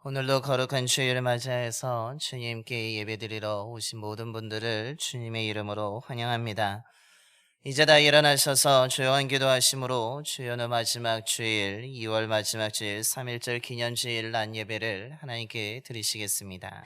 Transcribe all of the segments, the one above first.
오늘도 거룩한 주일을 맞이해서 주님께 예배드리러 오신 모든 분들을 주님의 이름으로 환영합니다. 이제 다 일어나셔서 조용한 기도하심으로 주연의 마지막 주일, 2월 마지막 주일, 3.1절 기념주일 난 예배를 하나님께 드리시겠습니다.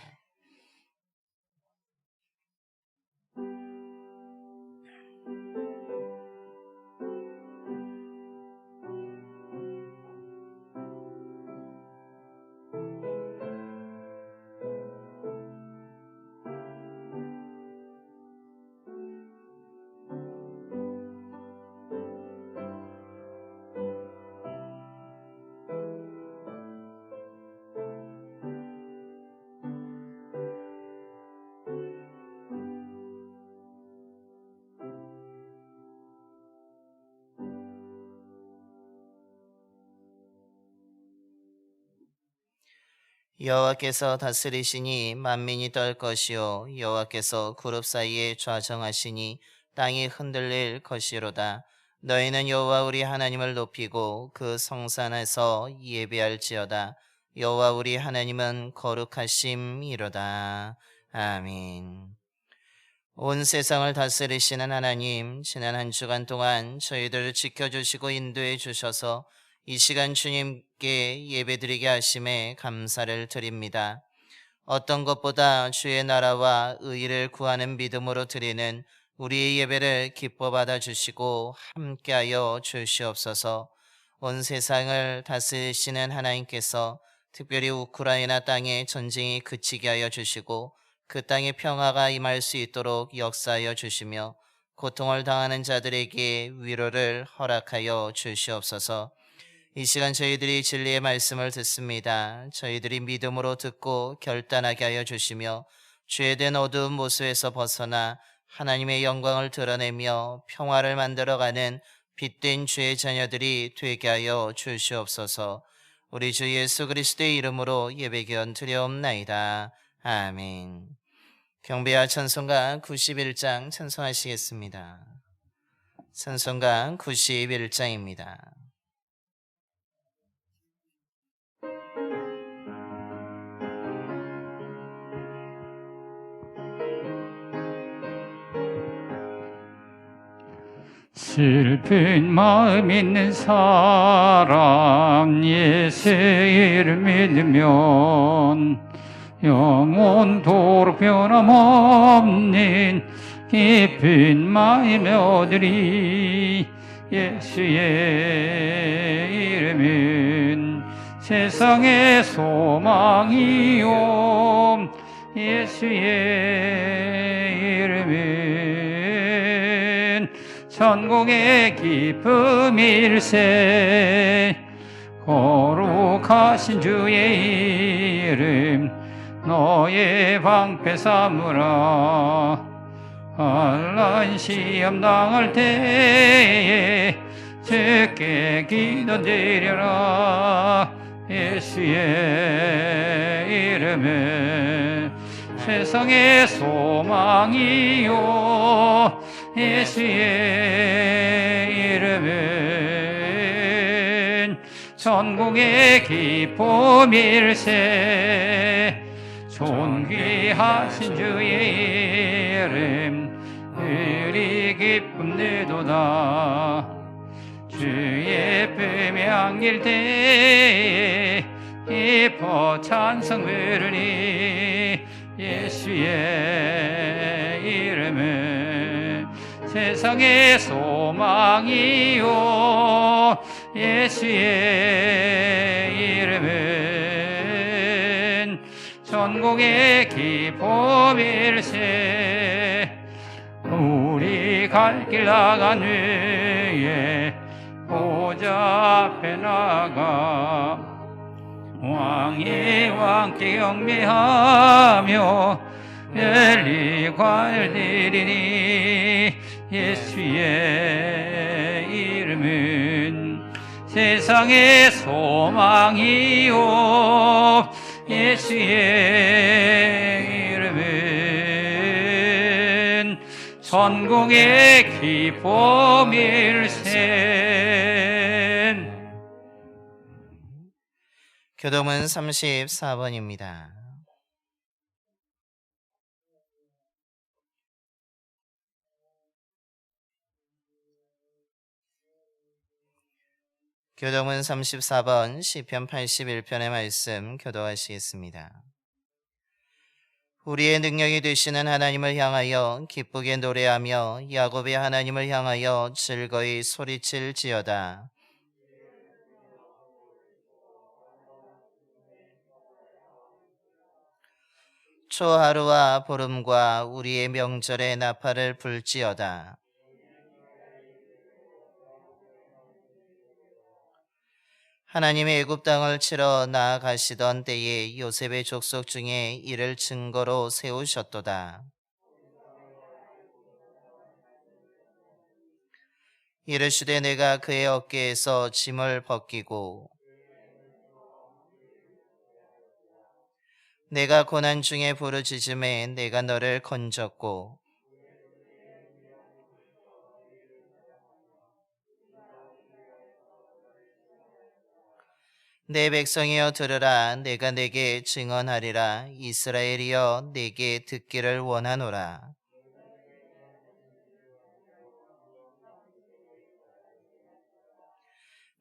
여호와께서 다스리시니 만민이 떨 것이요 여호와께서 그룹 사이에 좌정하시니 땅이 흔들릴 것이로다. 너희는 여호와 우리 하나님을 높이고 그 성산에서 예배할지어다. 여호와 우리 하나님은 거룩하심이로다. 아멘. 온 세상을 다스리시는 하나님, 지난 한 주간 동안 저희들을 지켜주시고 인도해 주셔서 이 시간 주님께 예배드리게 하심에 감사를 드립니다. 어떤 것보다 주의 나라와 의를 구하는 믿음으로 드리는 우리의 예배를 기뻐 받아주시고 함께하여 주시옵소서. 온 세상을 다스리시는 하나님께서 특별히 우크라이나 땅에 전쟁이 그치게 하여 주시고 그 땅에 평화가 임할 수 있도록 역사하여 주시며 고통을 당하는 자들에게 위로를 허락하여 주시옵소서. 이 시간 저희들이 진리의 말씀을 듣습니다. 저희들이 믿음으로 듣고 결단하게 하여 주시며 죄된 어두운 모습에서 벗어나 하나님의 영광을 드러내며 평화를 만들어가는 빛된 주의 자녀들이 되게 하여 주시옵소서. 우리 주 예수 그리스도의 이름으로 예배기원 드려옵나이다. 아멘. 경배와 찬송가 91장 찬송하시겠습니다. 찬송가 91장입니다. 슬픈 마음 있는 사람 예수를 믿으면 영원토록 변함없는 깊은 마음의 얻으리. 예수의 이름은 세상의 소망이요 예수의 이름은 천국의 기쁨일세. 거룩하신 주의 이름 너의 방패 삼으라. 환난 시험 당할 때에 주께 기도드려라. 예수의 이름은 세상의 소망이요 예수의 이름은 천국의 기쁨일세. 존귀하신 주의 이름 우리 기쁨 내도다. 주의 품에 안길 때에 기뻐 찬송 부르니. 예수의 이름은 세상의 소망이요 예수의 이름은 천국의 기쁨일세. 우리 갈 길 나간 후에 보좌 앞에 나가 왕의 왕께 경배하며 열리 과를 드리니. 예수의 이름은 세상의 소망이요 예수의 이름은 천국의 기쁨일세. 교동은 34번입니다. 교동은 34번 시편 81편의 말씀 교도하시겠습니다. 우리의 능력이 되시는 하나님을 향하여 기쁘게 노래하며 야곱의 하나님을 향하여 즐거이 소리칠지어다. 초하루와 보름과 우리의 명절에 나팔을 불지어다. 하나님의 애굽 땅을 치러 나아가시던 때에 요셉의 족속 중에 이를 증거로 세우셨도다. 이르시되 내가 그의 어깨에서 짐을 벗기고 내가 고난 중에 부르짖음에 내가 너를 건졌고 내 백성이여 들으라. 내가 내게 증언하리라. 이스라엘이여 내게 듣기를 원하노라.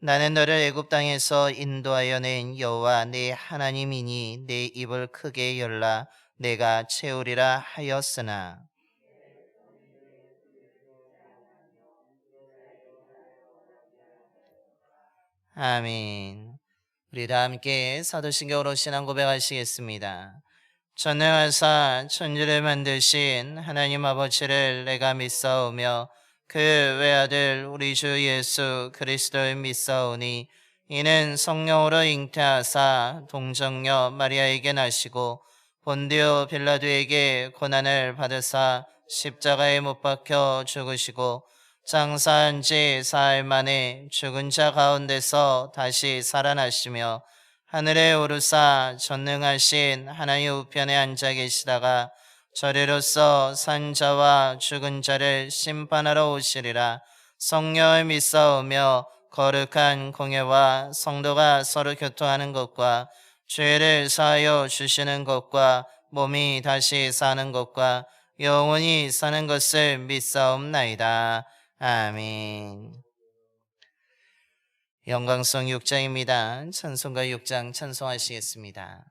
나는 너를 애굽 땅에서 인도하여 낸 여호와 내 하나님이니 내 입을 크게 열라 내가 채우리라 하였으나 아멘. 우리 다 함께 사도신경으로 신앙 고백하시겠습니다. 전능하사 천지를 만드신 하나님 아버지를 내가 믿사오며 그 외아들 우리 주 예수 그리스도를 믿사오니 이는 성령으로 잉태하사 동정녀 마리아에게 나시고 본디오 빌라도에게 고난을 받으사 십자가에 못 박혀 죽으시고 장사한 지 사흘 만에 죽은 자 가운데서 다시 살아나시며 하늘에 오르사 전능하신 하나님 우편에 앉아 계시다가 저리로서 산 자와 죽은 자를 심판하러 오시리라. 성령을 믿사오며 거룩한 공예와 성도가 서로 교통하는 것과 죄를 사하여 주시는 것과 몸이 다시 사는 것과 영원히 사는 것을 믿사옵나이다. 아멘. 영광성 6장입니다. 찬송가 6장 찬송하시겠습니다.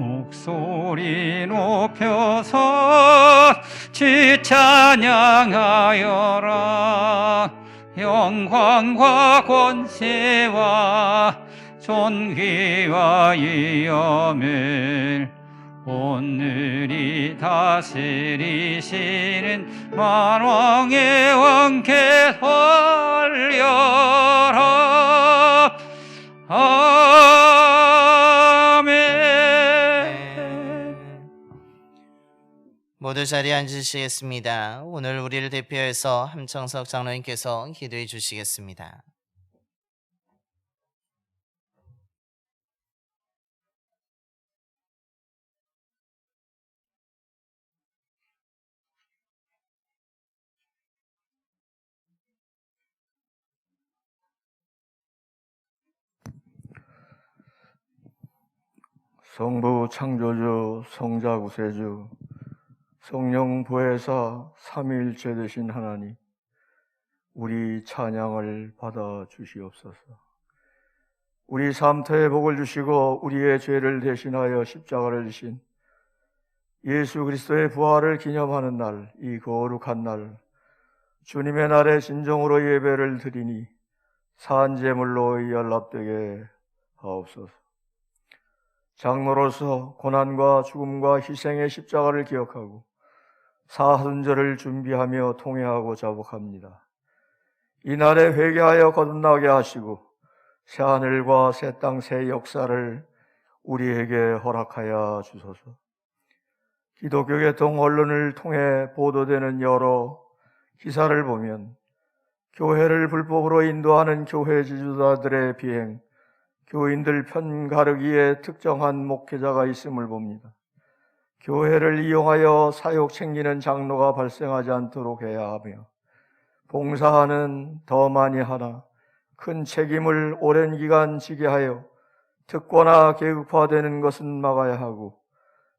목소리 높여서 주 찬양하여라. 영광과 권세와 존귀와 위엄을 오늘이 다스리시는 만왕의 왕께 돌려라. 모두 자리에 앉으시겠습니다. 오늘 우리를 대표해서 함창석 장로님께서 기도해 주시겠습니다. 성부 창조주 성자 구세주 성령 보혜사 삼위일체 되신 하나님, 우리 찬양을 받아 주시옵소서. 우리 삶터에 복을 주시고 우리의 죄를 대신하여 십자가를 지신 예수 그리스도의 부활을 기념하는 날, 이 거룩한 날, 주님의 날에 진정으로 예배를 드리니 산제물로 연락되게 하옵소서. 장로로서 고난과 죽음과 희생의 십자가를 기억하고 사순절을 준비하며 통회하고 자복합니다. 이 날에 회개하여 거듭나게 하시고 새하늘과 새 땅 새 역사를 우리에게 허락하여 주소서. 기독교 계통 언론을 통해 보도되는 여러 기사를 보면 교회를 불법으로 인도하는 교회 지도자들의 비행, 교인들 편 가르기에 특정한 목회자가 있음을 봅니다. 교회를 이용하여 사역 챙기는 장로가 발생하지 않도록 해야 하며, 봉사하는 더 많이 하나 큰 책임을 오랜 기간 지게 하여 특권화 계급화되는 것은 막아야 하고,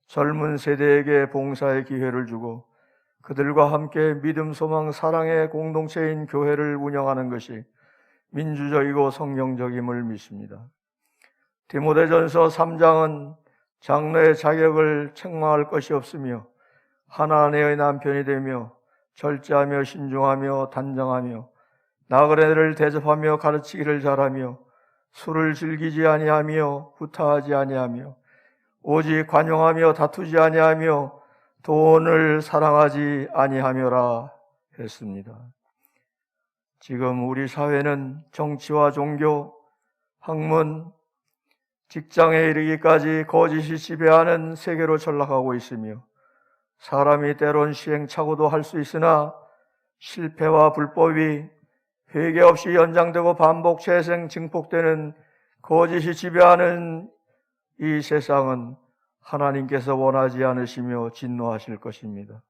젊은 세대에게 봉사의 기회를 주고 그들과 함께 믿음, 소망, 사랑의 공동체인 교회를 운영하는 것이 민주적이고 성경적임을 믿습니다. 디모데전서 3장은 장로의 자격을 책망할 것이 없으며 하나 아내의 남편이 되며 절제하며 신중하며 단정하며 나그네를 대접하며 가르치기를 잘하며 술을 즐기지 아니하며 구타하지 아니하며 오직 관용하며 다투지 아니하며 돈을 사랑하지 아니하며라 했습니다. 지금 우리 사회는 정치와 종교, 학문, 직장에 이르기까지 거짓이 지배하는 세계로 전락하고 있으며, 사람이 때론 시행착오도 할 수 있으나 실패와 불법이 회개 없이 연장되고 반복 재생 증폭되는 거짓이 지배하는 이 세상은 하나님께서 원하지 않으시며 진노하실 것입니다.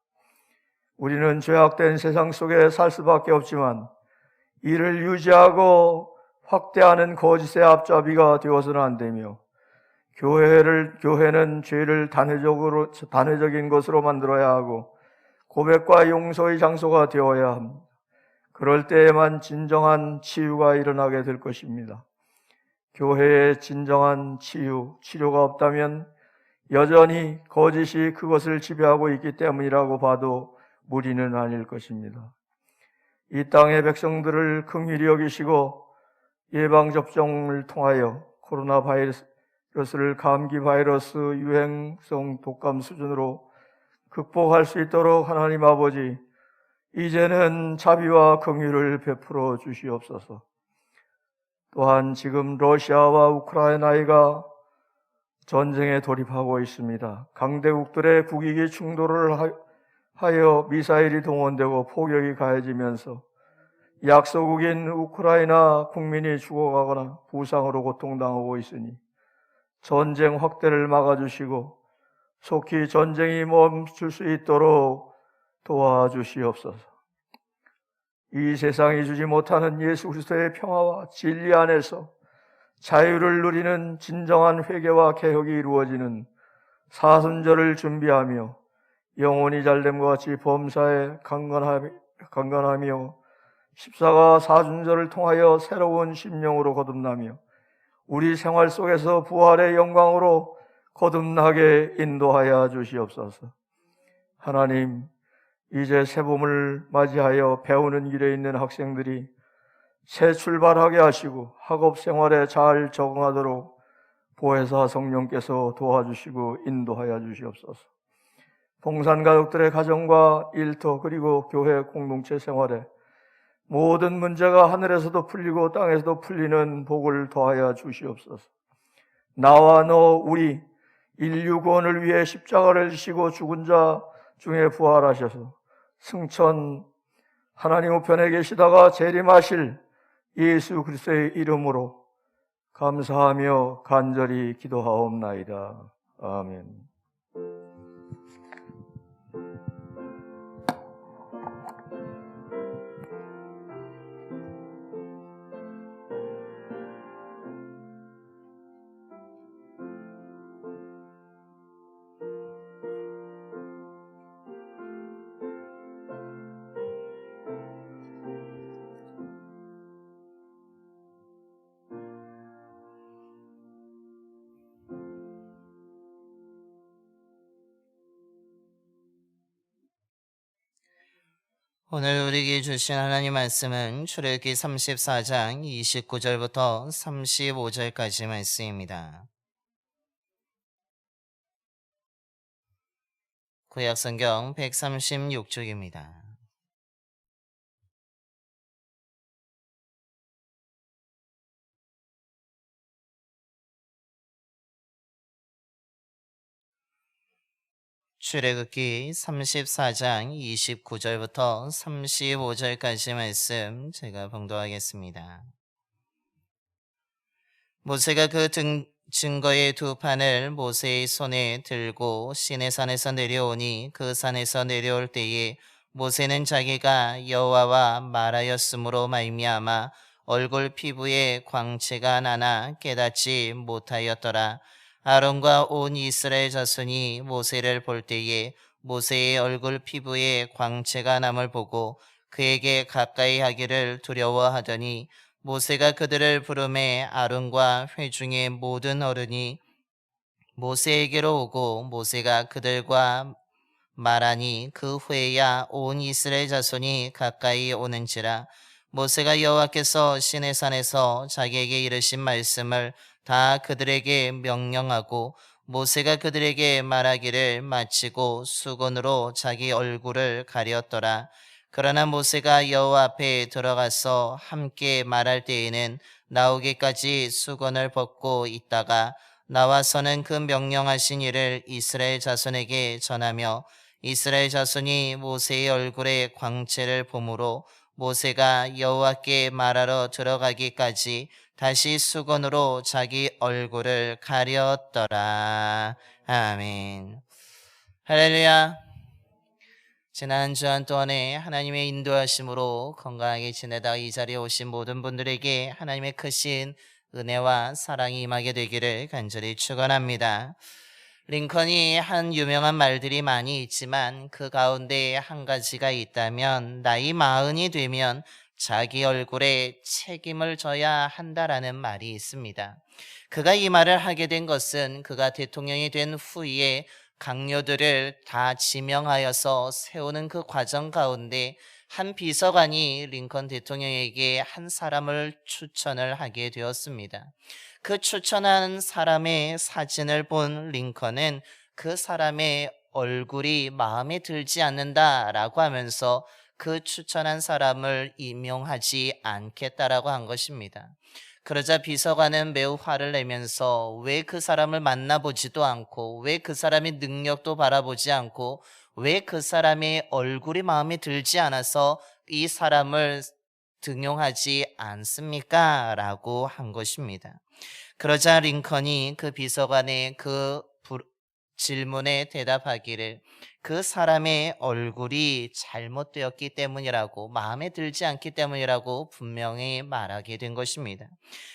우리는 죄악된 세상 속에 살 수밖에 없지만 이를 유지하고 확대하는 거짓의 앞잡이가 되어서는 안 되며, 교회는 죄를 단회적인 것으로 만들어야 하고 고백과 용서의 장소가 되어야 합니다. 그럴 때에만 진정한 치유가 일어나게 될 것입니다. 교회에 진정한 치료가 없다면 여전히 거짓이 그것을 지배하고 있기 때문이라고 봐도 무리는 아닐 것입니다. 이 땅의 백성들을 긍휼히 여기시고 예방접종을 통하여 코로나 바이러스를 감기 바이러스 유행성 독감 수준으로 극복할 수 있도록 하나님 아버지, 이제는 자비와 긍휼을 베풀어 주시옵소서. 또한 지금 러시아와 우크라이나가 전쟁에 돌입하고 있습니다. 강대국들의 국익이 충돌을 하여 미사일이 동원되고 폭격이 가해지면서 약소국인 우크라이나 국민이 죽어가거나 부상으로 고통당하고 있으니 전쟁 확대를 막아주시고 속히 전쟁이 멈출 수 있도록 도와주시옵소서. 이 세상이 주지 못하는 예수 그리스도의 평화와 진리 안에서 자유를 누리는 진정한 회개와 개혁이 이루어지는 사순절을 준비하며 영혼이 잘됨과 같이 범사에 강건하며 십자가 사순절을 통하여 새로운 심령으로 거듭나며 우리 생활 속에서 부활의 영광으로 거듭나게 인도하여 주시옵소서. 하나님, 이제 새봄을 맞이하여 배우는 길에 있는 학생들이 새 출발하게 하시고 학업 생활에 잘 적응하도록 보혜사 성령께서 도와주시고 인도하여 주시옵소서. 봉산 가족들의 가정과 일터 그리고 교회 공동체 생활에 모든 문제가 하늘에서도 풀리고 땅에서도 풀리는 복을 더하여 주시옵소서. 나와 너 우리 인류 구원을 위해 십자가를 지시고 죽은 자 중에 부활하셔서 승천 하나님 우편에 계시다가 재림하실 예수 그리스도의 이름으로 감사하며 간절히 기도하옵나이다. 아멘. 오늘 우리에게 주신 하나님 말씀은 출애굽기 34장 29절부터 35절까지 말씀입니다. 구약성경 136쪽입니다. 출애굽기 34장 29절부터 35절까지 말씀 제가 봉독하겠습니다. 모세가 그 증거의 두 판을 모세의 손에 들고 시내산에서 내려오니 그 산에서 내려올 때에 모세는 자기가 여호와와 말하였으므로 말미암아 얼굴 피부에 광채가 나나 깨닫지 못하였더라. 아론과 온 이스라엘 자손이 모세를 볼 때에 모세의 얼굴 피부에 광채가 남을 보고 그에게 가까이 하기를 두려워하더니 모세가 그들을 부르매 아론과 회중의 모든 어른이 모세에게로 오고 모세가 그들과 말하니 그 후에야 온 이스라엘 자손이 가까이 오는지라. 모세가 여호와께서 시내산에서 자기에게 이르신 말씀을 다 그들에게 명령하고 모세가 그들에게 말하기를 마치고 수건으로 자기 얼굴을 가렸더라. 그러나 모세가 여호와 앞에 들어가서 함께 말할 때에는 나오기까지 수건을 벗고 있다가 나와서는 그 명령하신 일을 이스라엘 자손에게 전하며 이스라엘 자손이 모세의 얼굴에 광채를 보므로 모세가 여호와께 말하러 들어가기까지 다시 수건으로 자기 얼굴을 가렸더라. 아멘. 할렐루야. 지난 주 한 동안에 하나님의 인도하심으로 건강하게 지내다 이 자리에 오신 모든 분들에게 하나님의 크신 은혜와 사랑이 임하게 되기를 간절히 축원합니다. 링컨이 한 유명한 말들이 많이 있지만 그 가운데 한 가지가 있다면 나이 40이 되면 자기 얼굴에 책임을 져야 한다라는 말이 있습니다. 그가 이 말을 하게 된 것은 그가 대통령이 된 후에 강요들을 다 지명하여서 세우는 그 과정 가운데 한 비서관이 링컨 대통령에게 한 사람을 추천을 하게 되었습니다. 그 추천한 사람의 사진을 본 링컨은 그 사람의 얼굴이 마음에 들지 않는다라고 하면서 그 추천한 사람을 임용하지 않겠다라고 한 것입니다. 그러자 비서관은 매우 화를 내면서 왜 그 사람을 만나보지도 않고 왜 그 사람의 능력도 바라보지 않고 왜 그 사람의 얼굴이 마음에 들지 않아서 이 사람을 등용하지 않습니까? 라고 한 것입니다. 그러자 링컨이 그 비서관의 그 질문에 대답하기를 그 사람의 얼굴이 잘못되었기 때문이라고 마음에 들지 않기 때문이라고 분명히 말하게 된 것입니다.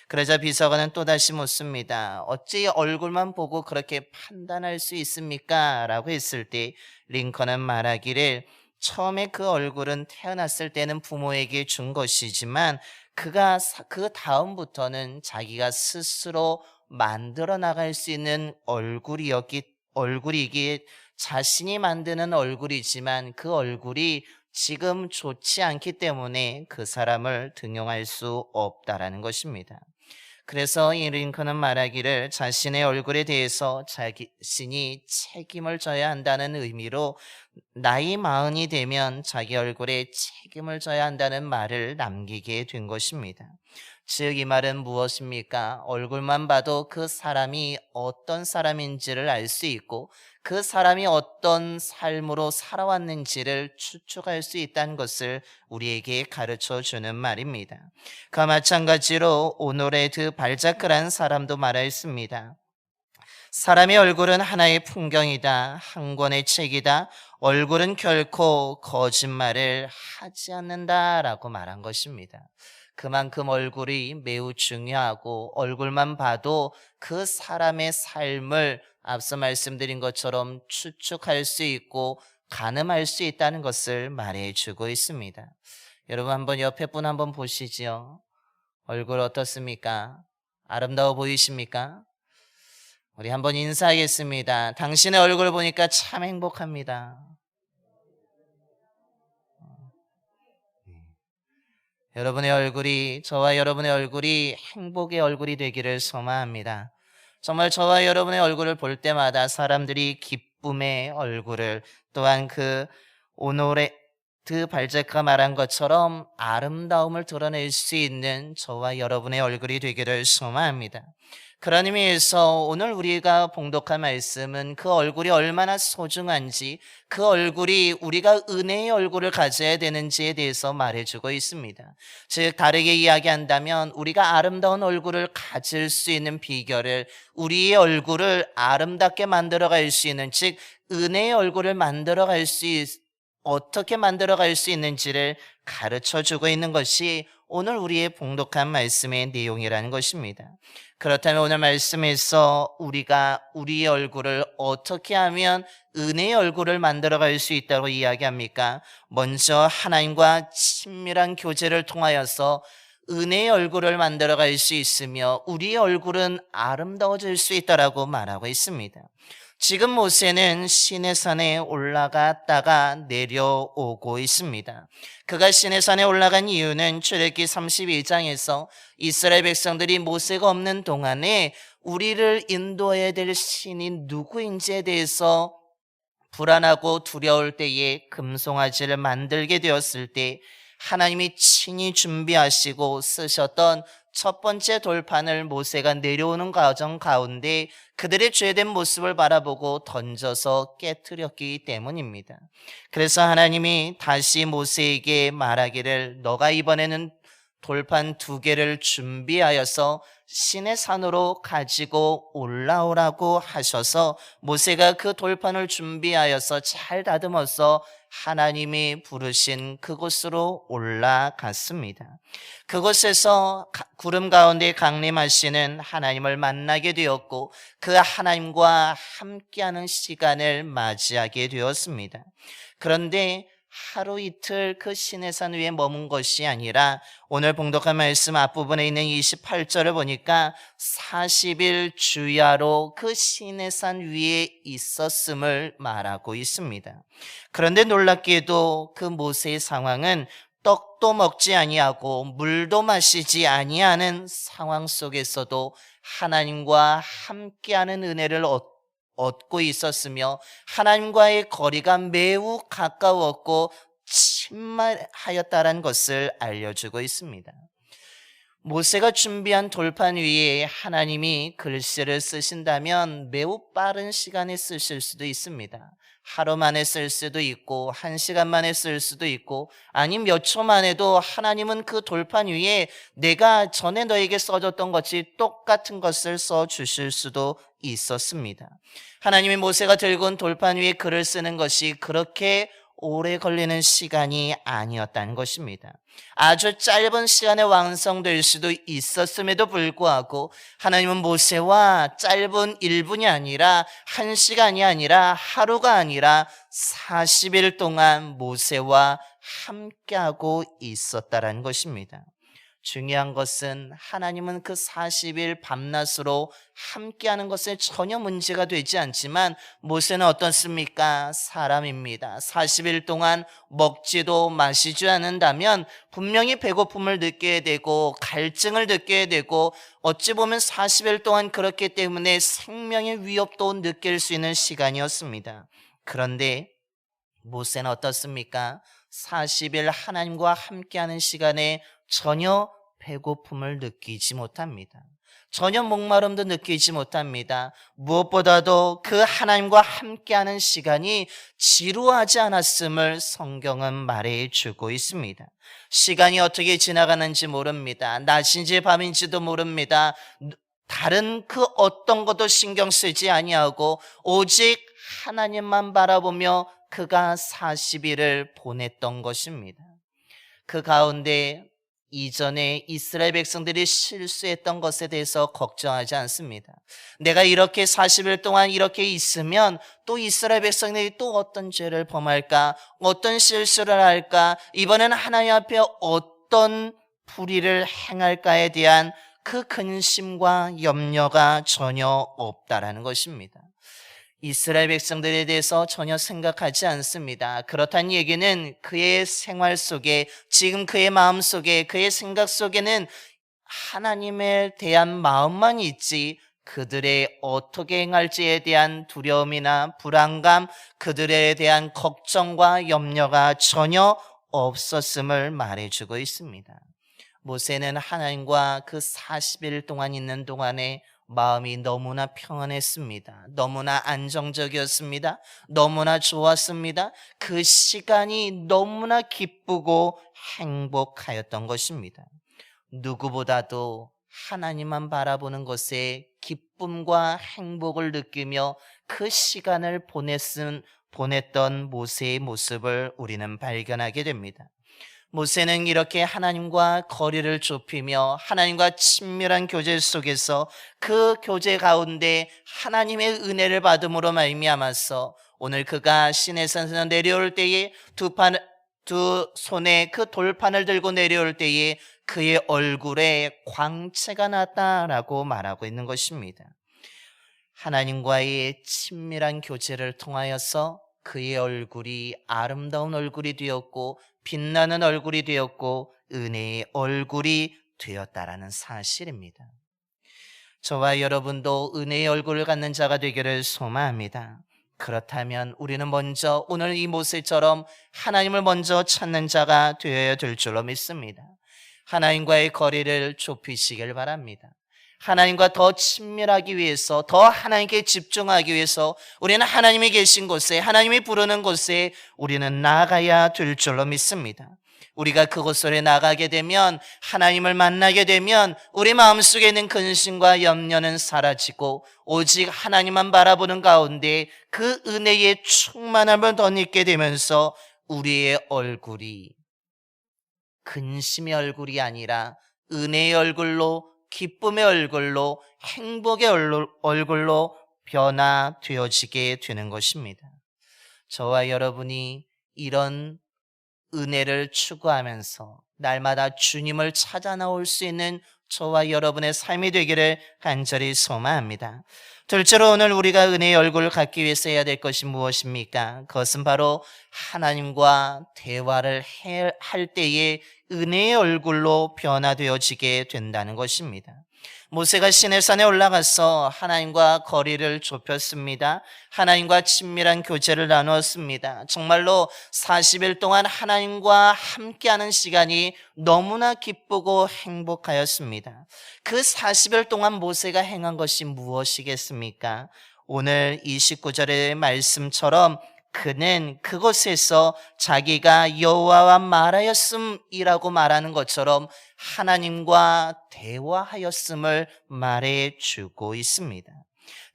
그러자 비서관은 또다시 묻습니다. 어찌 얼굴만 보고 그렇게 판단할 수 있습니까? 라고 했을 때 링컨은 말하기를 처음에 그 얼굴은 태어났을 때는 부모에게 준 것이지만 그가 그 다음부터는 자기가 스스로 만들어 나갈 수 있는 얼굴이기에 자신이 만드는 얼굴이지만 그 얼굴이 지금 좋지 않기 때문에 그 사람을 등용할 수 없다라는 것입니다. 그래서 이 링컨은 말하기를 자신의 얼굴에 대해서 자신이 책임을 져야 한다는 의미로 나이 40이 되면 자기 얼굴에 책임을 져야 한다는 말을 남기게 된 것입니다. 즉 이 말은 무엇입니까? 얼굴만 봐도 그 사람이 어떤 사람인지를 알 수 있고 그 사람이 어떤 삶으로 살아왔는지를 추측할 수 있다는 것을 우리에게 가르쳐 주는 말입니다. 그와 마찬가지로 오늘의 그 발자크라는 사람도 말하였습니다. 사람의 얼굴은 하나의 풍경이다. 한 권의 책이다. 얼굴은 결코 거짓말을 하지 않는다라고 말한 것입니다. 그만큼 얼굴이 매우 중요하고 얼굴만 봐도 그 사람의 삶을 앞서 말씀드린 것처럼 추측할 수 있고 가늠할 수 있다는 것을 말해주고 있습니다. 여러분 한번 옆에 분 한번 보시죠. 얼굴 어떻습니까? 아름다워 보이십니까? 우리 한번 인사하겠습니다. 당신의 얼굴 보니까 참 행복합니다. 여러분의 얼굴이, 저와 여러분의 얼굴이 행복의 얼굴이 되기를 소망합니다. 정말 저와 여러분의 얼굴을 볼 때마다 사람들이 기쁨의 얼굴을, 또한 오늘의 그 발자크가 말한 것처럼 아름다움을 드러낼 수 있는 저와 여러분의 얼굴이 되기를 소망합니다. 그런 의미에서 오늘 우리가 봉독한 말씀은 그 얼굴이 얼마나 소중한지, 그 얼굴이 우리가 은혜의 얼굴을 가져야 되는지에 대해서 말해주고 있습니다. 즉 다르게 이야기한다면 우리가 아름다운 얼굴을 가질 수 있는 비결을, 우리의 얼굴을 아름답게 만들어갈 수 있는, 즉 은혜의 얼굴을 어떻게 만들어갈 수 있는지를 가르쳐주고 있는 것이 오늘 우리의 봉독한 말씀의 내용이라는 것입니다. 그렇다면 오늘 말씀에서 우리가 우리의 얼굴을 어떻게 하면 은혜의 얼굴을 만들어갈 수 있다고 이야기합니까? 먼저 하나님과 친밀한 교제를 통하여서 은혜의 얼굴을 만들어갈 수 있으며 우리의 얼굴은 아름다워질 수 있다라고 말하고 있습니다. 지금 모세는 시내산에 올라갔다가 내려오고 있습니다. 그가 시내산에 올라간 이유는 출애굽기 32장에서 이스라엘 백성들이 모세가 없는 동안에 우리를 인도해야 될 신이 누구인지에 대해서 불안하고 두려울 때에 금송아지를 만들게 되었을 때 하나님이 친히 준비하시고 쓰셨던 첫 번째 돌판을 모세가 내려오는 과정 가운데 그들의 죄된 모습을 바라보고 던져서 깨뜨렸기 때문입니다. 그래서 하나님이 다시 모세에게 말하기를 너가 이번에는 돌판 2개를 준비하여서 신의 산으로 가지고 올라오라고 하셔서 모세가 그 돌판을 준비하여서 잘 다듬어서 하나님이 부르신 그곳으로 올라갔습니다. 그곳에서 구름 가운데 강림하시는 하나님을 만나게 되었고 그 하나님과 함께하는 시간을 맞이하게 되었습니다. 그런데 하루 이틀 그 시내산 위에 머문 것이 아니라 오늘 봉독한 말씀 앞부분에 있는 28절을 보니까 40일 주야로 그 시내산 위에 있었음을 말하고 있습니다. 그런데 놀랍게도 그 모세의 상황은 떡도 먹지 아니하고 물도 마시지 아니하는 상황 속에서도 하나님과 함께하는 은혜를 얻고 있었으며 하나님과의 거리가 매우 가까웠고 친밀하였다는 것을 알려주고 있습니다. 모세가 준비한 돌판 위에 하나님이 글씨를 쓰신다면 매우 빠른 시간에 쓰실 수도 있습니다. 하루 만에 쓸 수도 있고 1시간 만에 쓸 수도 있고 아니면 몇 초 만에도 하나님은 그 돌판 위에 내가 전에 너에게 써줬던 것이 똑같은 것을 써주실 수도 있었습니다. 하나님이 모세가 들고 온 돌판 위에 글을 쓰는 것이 그렇게 오래 걸리는 시간이 아니었다는 것입니다. 아주 짧은 시간에 완성될 수도 있었음에도 불구하고 하나님은 모세와 짧은 1분이 아니라 1시간이 아니라 하루가 아니라 40일 동안 모세와 함께하고 있었다는 것입니다. 중요한 것은 하나님은 그 40일 밤낮으로 함께하는 것에 전혀 문제가 되지 않지만 모세는 어떻습니까? 사람입니다. 40일 동안 먹지도 마시지 않는다면 분명히 배고픔을 느끼게 되고 갈증을 느끼게 되고 어찌 보면 40일 동안 그렇기 때문에 생명의 위협도 느낄 수 있는 시간이었습니다. 그런데 모세는 어떻습니까? 40일 하나님과 함께하는 시간에 전혀 배고픔을 느끼지 못합니다. 전혀 목마름도 느끼지 못합니다. 무엇보다도 그 하나님과 함께하는 시간이 지루하지 않았음을 성경은 말해주고 있습니다. 시간이 어떻게 지나가는지 모릅니다. 낮인지 밤인지도 모릅니다. 다른 그 어떤 것도 신경 쓰지 아니하고 오직 하나님만 바라보며 그가 40일을 보냈던 것입니다. 그 가운데 이전에 이스라엘 백성들이 실수했던 것에 대해서 걱정하지 않습니다. 내가 이렇게 40일 동안 이렇게 있으면 또 이스라엘 백성들이 또 어떤 죄를 범할까? 어떤 실수를 할까? 이번엔 하나님 앞에 어떤 불의를 행할까에 대한 그 근심과 염려가 전혀 없다라는 것입니다. 이스라엘 백성들에 대해서 전혀 생각하지 않습니다. 그렇다는 얘기는 그의 생활 속에, 지금 그의 마음 속에, 그의 생각 속에는 하나님에 대한 마음만 있지 그들의 어떻게 행할지에 대한 두려움이나 불안감, 그들에 대한 걱정과 염려가 전혀 없었음을 말해주고 있습니다. 모세는 하나님과 그 40일 동안 있는 동안에 마음이 너무나 평안했습니다. 너무나 안정적이었습니다. 너무나 좋았습니다. 그 시간이 너무나 기쁘고 행복하였던 것입니다. 누구보다도 하나님만 바라보는 것에 기쁨과 행복을 느끼며 그 시간을 보냈던 모세의 모습을 우리는 발견하게 됩니다. 모세는 이렇게 하나님과 거리를 좁히며 하나님과 친밀한 교제 속에서 그 교제 가운데 하나님의 은혜를 받음으로 말미암아서 오늘 그가 시내산에서 내려올 때에 두 손에 그 돌판을 들고 내려올 때에 그의 얼굴에 광채가 났다라고 말하고 있는 것입니다. 하나님과의 친밀한 교제를 통하여서 그의 얼굴이 아름다운 얼굴이 되었고 빛나는 얼굴이 되었고 은혜의 얼굴이 되었다라는 사실입니다. 저와 여러분도 은혜의 얼굴을 갖는 자가 되기를 소망합니다. 그렇다면 우리는 먼저 오늘 이 모세처럼 하나님을 먼저 찾는 자가 되어야 될 줄로 믿습니다. 하나님과의 거리를 좁히시길 바랍니다. 하나님과 더 친밀하기 위해서, 더 하나님께 집중하기 위해서 우리는 하나님이 계신 곳에, 하나님이 부르는 곳에 우리는 나아가야 될 줄로 믿습니다. 우리가 그곳으로 나가게 되면, 하나님을 만나게 되면 우리 마음속에 있는 근심과 염려는 사라지고 오직 하나님만 바라보는 가운데 그 은혜의 충만함을 덧입게 되면서 우리의 얼굴이 근심의 얼굴이 아니라 은혜의 얼굴로, 기쁨의 얼굴로, 행복의 얼굴로 변화되어지게 되는 것입니다. 저와 여러분이 이런 은혜를 추구하면서 날마다 주님을 찾아 나올 수 있는 저와 여러분의 삶이 되기를 간절히 소망합니다. 둘째로 오늘 우리가 은혜의 얼굴을 갖기 위해서 해야 될 것이 무엇입니까? 그것은 바로 하나님과 대화를 할 때에 은혜의 얼굴로 변화되어지게 된다는 것입니다. 모세가 시내산에 올라가서 하나님과 거리를 좁혔습니다. 하나님과 친밀한 교제를 나누었습니다. 정말로 40일 동안 하나님과 함께하는 시간이 너무나 기쁘고 행복하였습니다. 그 40일 동안 모세가 행한 것이 무엇이겠습니까? 오늘 29절의 말씀처럼 그는 그곳에서 자기가 여호와와 말하였음이라고 말하는 것처럼 하나님과 대화하였음을 말해주고 있습니다.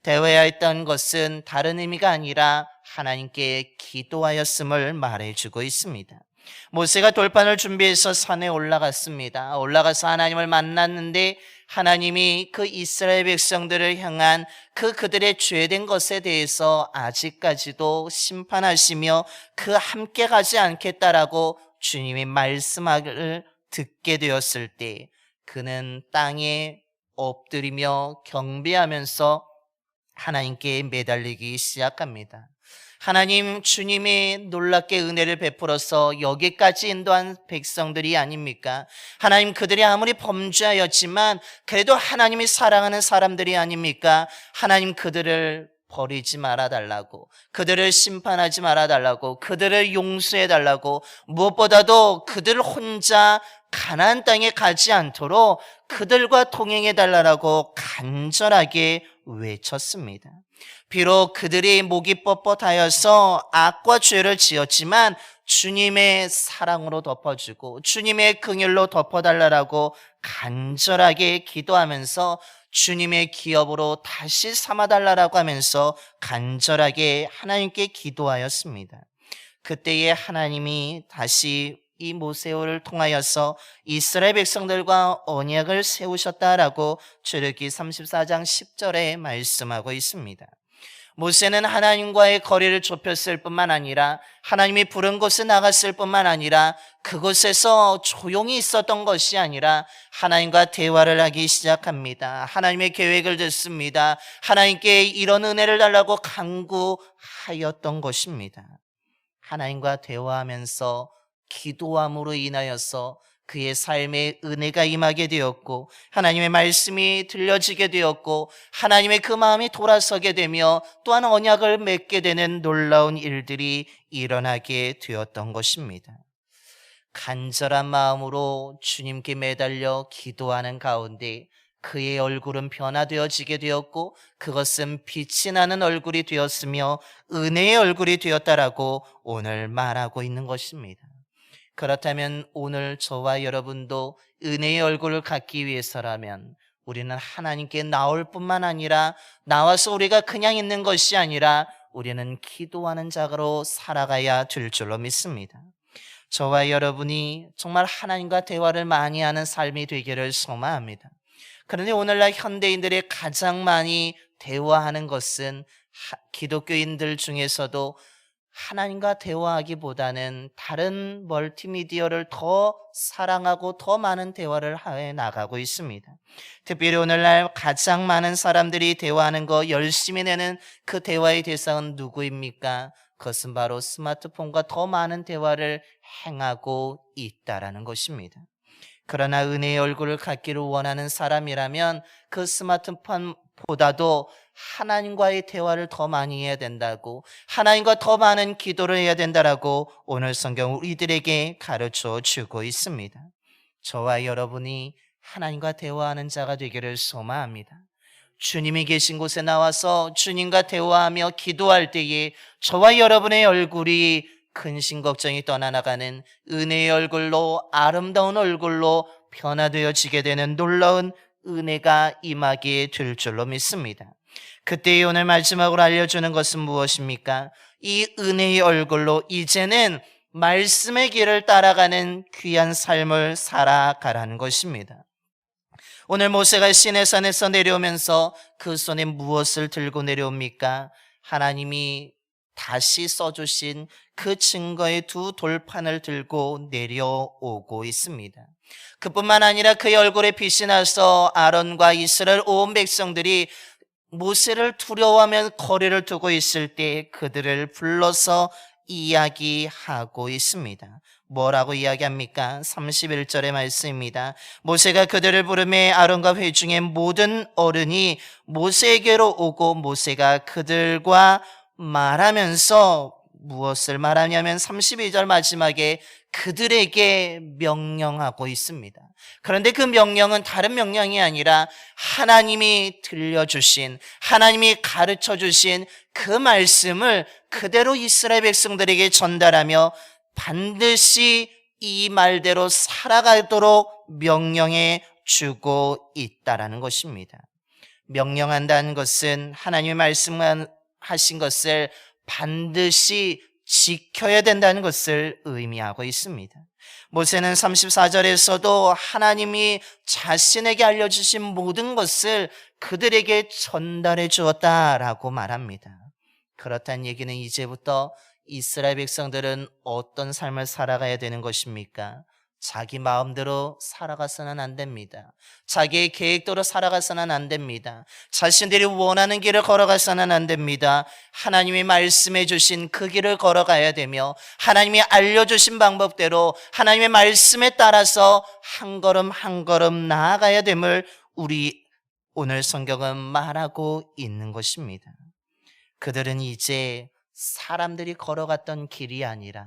대화했던 것은 다른 의미가 아니라 하나님께 기도하였음을 말해주고 있습니다. 모세가 돌판을 준비해서 산에 올라갔습니다. 올라가서 하나님을 만났는데 하나님이 그 이스라엘 백성들을 향한 그들의 죄된 것에 대해서 아직까지도 심판하시며 그 함께 가지 않겠다라고 주님이 말씀을 듣게 되었을 때 그는 땅에 엎드리며 경배하면서 하나님께 매달리기 시작합니다. 하나님, 주님이 놀랍게 은혜를 베풀어서 여기까지 인도한 백성들이 아닙니까? 하나님, 그들이 아무리 범죄하였지만 그래도 하나님이 사랑하는 사람들이 아닙니까? 하나님, 그들을 버리지 말아달라고, 그들을 심판하지 말아달라고, 그들을 용서해달라고, 무엇보다도 그들 혼자 가나안 땅에 가지 않도록 그들과 동행해달라고 간절하게 외쳤습니다. 비록 그들이 목이 뻣뻣하여서 악과 죄를 지었지만 주님의 사랑으로 덮어주고 주님의 긍휼로 덮어달라고 간절하게 기도하면서 주님의 기업으로 다시 삼아달라고 하면서 간절하게 하나님께 기도하였습니다. 그때에 하나님이 다시 이 모세를 통하여서 이스라엘 백성들과 언약을 세우셨다라고 출애굽기 34장 10절에 말씀하고 있습니다. 모세는 하나님과의 거리를 좁혔을 뿐만 아니라 하나님이 부른 곳에 나갔을 뿐만 아니라 그곳에서 조용히 있었던 것이 아니라 하나님과 대화를 하기 시작합니다. 하나님의 계획을 듣습니다. 하나님께 이런 은혜를 달라고 간구하였던 것입니다. 하나님과 대화하면서 기도함으로 인하여서 그의 삶에 은혜가 임하게 되었고 하나님의 말씀이 들려지게 되었고 하나님의 그 마음이 돌아서게 되며 또한 언약을 맺게 되는 놀라운 일들이 일어나게 되었던 것입니다. 간절한 마음으로 주님께 매달려 기도하는 가운데 그의 얼굴은 변화되어지게 되었고 그것은 빛이 나는 얼굴이 되었으며 은혜의 얼굴이 되었다라고 오늘 말하고 있는 것입니다. 그렇다면 오늘 저와 여러분도 은혜의 얼굴을 갖기 위해서라면 우리는 하나님께 나올 뿐만 아니라 나와서 우리가 그냥 있는 것이 아니라 우리는 기도하는 자로 살아가야 될 줄로 믿습니다. 저와 여러분이 정말 하나님과 대화를 많이 하는 삶이 되기를 소망합니다. 그런데 오늘날 현대인들이 가장 많이 대화하는 것은 기독교인들 중에서도 하나님과 대화하기보다는 다른 멀티미디어를 더 사랑하고 더 많은 대화를 해 나가고 있습니다. 특별히 오늘날 가장 많은 사람들이 대화하는 거 열심히 내는 그 대화의 대상은 누구입니까? 그것은 바로 스마트폰과 더 많은 대화를 행하고 있다라는 것입니다. 그러나 은혜의 얼굴을 갖기를 원하는 사람이라면 그 스마트폰보다도 하나님과의 대화를 더 많이 해야 된다고, 하나님과 더 많은 기도를 해야 된다라고 오늘 성경 우리들에게 가르쳐 주고 있습니다. 저와 여러분이 하나님과 대화하는 자가 되기를 소망합니다. 주님이 계신 곳에 나와서 주님과 대화하며 기도할 때에 저와 여러분의 얼굴이 근심 걱정이 떠나나가는 은혜의 얼굴로, 아름다운 얼굴로 변화되어지게 되는 놀라운 은혜가 임하게 될 줄로 믿습니다. 그때 오늘 마지막으로 알려주는 것은 무엇입니까? 이 은혜의 얼굴로 이제는 말씀의 길을 따라가는 귀한 삶을 살아가라는 것입니다. 오늘 모세가 시내산에서 내려오면서 그 손에 무엇을 들고 내려옵니까? 하나님이 다시 써주신 그 증거의 두 돌판을 들고 내려오고 있습니다. 그뿐만 아니라 그의 얼굴에 빛이 나서 아론과 이스라엘 온 백성들이 모세를 두려워하며 거리를 두고 있을 때 그들을 불러서 이야기하고 있습니다. 뭐라고 이야기합니까? 31절의 말씀입니다. 모세가 그들을 부르매 아론과 회중의 모든 어른이 모세에게로 오고 모세가 그들과 말하면서 무엇을 말하냐면 32절 마지막에 그들에게 명령하고 있습니다. 그런데 그 명령은 다른 명령이 아니라 하나님이 들려주신, 하나님이 가르쳐주신 그 말씀을 그대로 이스라엘 백성들에게 전달하며 반드시 이 말대로 살아가도록 명령해 주고 있다라는 것입니다. 명령한다는 것은 하나님의 말씀하신 것을 반드시 지켜야 된다는 것을 의미하고 있습니다. 모세는 34절에서도 하나님이 자신에게 알려주신 모든 것을 그들에게 전달해 주었다라고 말합니다. 그렇다는 얘기는 이제부터 이스라엘 백성들은 어떤 삶을 살아가야 되는 것입니까? 자기 마음대로 살아가서는 안 됩니다. 자기의 계획대로 살아가서는 안 됩니다. 자신들이 원하는 길을 걸어가서는 안 됩니다. 하나님이 말씀해 주신 그 길을 걸어가야 되며 하나님이 알려주신 방법대로 하나님의 말씀에 따라서 한 걸음 한 걸음 나아가야 됨을 우리 오늘 성경은 말하고 있는 것입니다. 그들은 이제 사람들이 걸어갔던 길이 아니라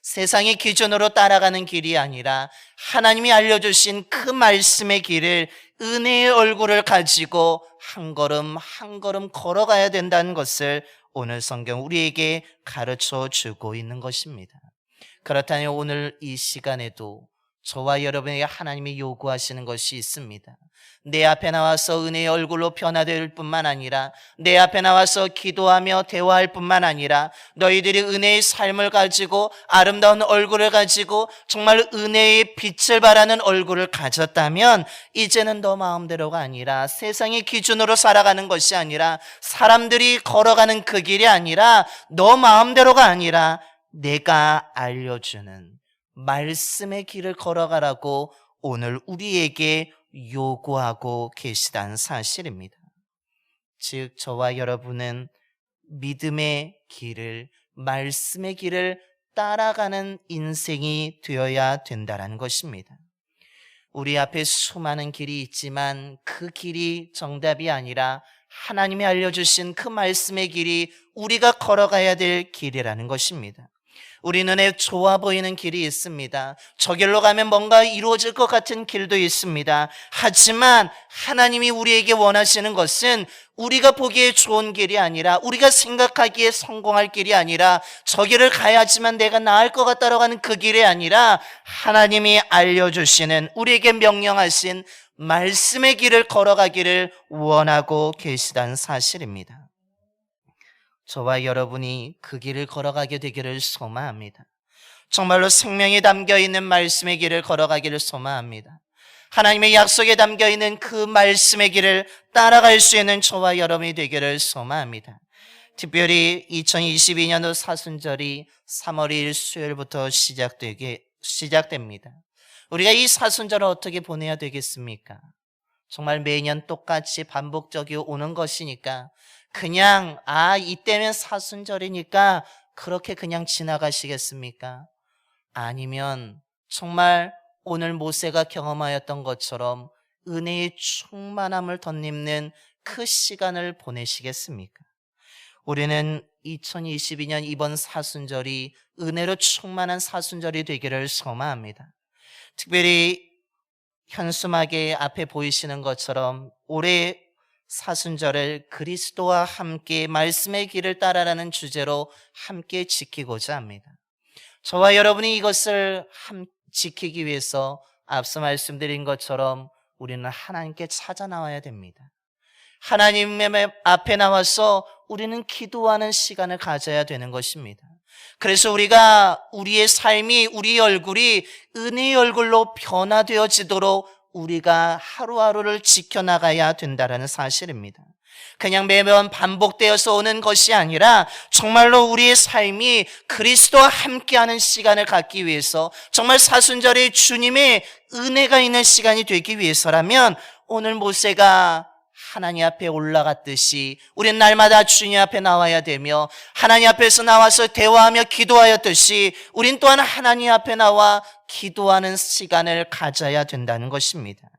세상의 기준으로 따라가는 길이 아니라 하나님이 알려주신 그 말씀의 길을, 은혜의 얼굴을 가지고 한 걸음 한 걸음 걸어가야 된다는 것을 오늘 성경 우리에게 가르쳐 주고 있는 것입니다. 그렇다면 오늘 이 시간에도 저와 여러분에게 하나님이 요구하시는 것이 있습니다. 내 앞에 나와서 은혜의 얼굴로 변화될 뿐만 아니라 내 앞에 나와서 기도하며 대화할 뿐만 아니라 너희들이 은혜의 삶을 가지고 아름다운 얼굴을 가지고 정말 은혜의 빛을 발하는 얼굴을 가졌다면 이제는 너 마음대로가 아니라 세상의 기준으로 살아가는 것이 아니라 사람들이 걸어가는 그 길이 아니라 너 마음대로가 아니라 내가 알려주는 말씀의 길을 걸어가라고 오늘 우리에게 요구하고 계시다는 사실입니다. 즉 저와 여러분은 믿음의 길을, 말씀의 길을 따라가는 인생이 되어야 된다는 것입니다. 우리 앞에 수많은 길이 있지만 그 길이 정답이 아니라 하나님이 알려주신 그 말씀의 길이 우리가 걸어가야 될 길이라는 것입니다. 우리 눈에 좋아 보이는 길이 있습니다. 저 길로 가면 뭔가 이루어질 것 같은 길도 있습니다. 하지만 하나님이 우리에게 원하시는 것은 우리가 보기에 좋은 길이 아니라, 우리가 생각하기에 성공할 길이 아니라, 저 길을 가야지만 내가 나을 것 같다라고 하는 그 길이 아니라, 하나님이 알려주시는, 우리에게 명령하신 말씀의 길을 걸어가기를 원하고 계시다는 사실입니다. 저와 여러분이 그 길을 걸어가게 되기를 소망합니다. 정말로 생명이 담겨있는 말씀의 길을 걸어가기를 소망합니다. 하나님의 약속에 담겨있는 그 말씀의 길을 따라갈 수 있는 저와 여러분이 되기를 소망합니다. 특별히 2022년도 사순절이 3월 2일 수요일부터 시작됩니다. 우리가 이 사순절을 어떻게 보내야 되겠습니까? 정말 매년 똑같이 반복적이 오는 것이니까 그냥 이때면 사순절이니까 그렇게 그냥 지나가시겠습니까? 아니면 정말 오늘 모세가 경험하였던 것처럼 은혜의 충만함을 덧입는 그 시간을 보내시겠습니까? 우리는 2022년 이번 사순절이 은혜로 충만한 사순절이 되기를 소망합니다. 특별히 현수막에 앞에 보이시는 것처럼 올해 사순절을 그리스도와 함께 말씀의 길을 따라라는 주제로 함께 지키고자 합니다. 저와 여러분이 이것을 지키기 위해서 앞서 말씀드린 것처럼 우리는 하나님께 찾아 나와야 됩니다. 하나님의 앞에 나와서 우리는 기도하는 시간을 가져야 되는 것입니다. 그래서 우리가 우리의 삶이, 우리의 얼굴이 은혜의 얼굴로 변화되어지도록 우리가 하루하루를 지켜나가야 된다는 사실입니다. 그냥 매번 반복되어서 오는 것이 아니라 정말로 우리의 삶이 그리스도와 함께하는 시간을 갖기 위해서, 정말 사순절에 주님의 은혜가 있는 시간이 되기 위해서라면 오늘 모세가 하나님 앞에 올라갔듯이 우리는 날마다 주님 앞에 나와야 되며, 하나님 앞에서 나와서 대화하며 기도하였듯이 우린 또한 하나님 앞에 나와 기도하는 시간을 가져야 된다는 것입니다.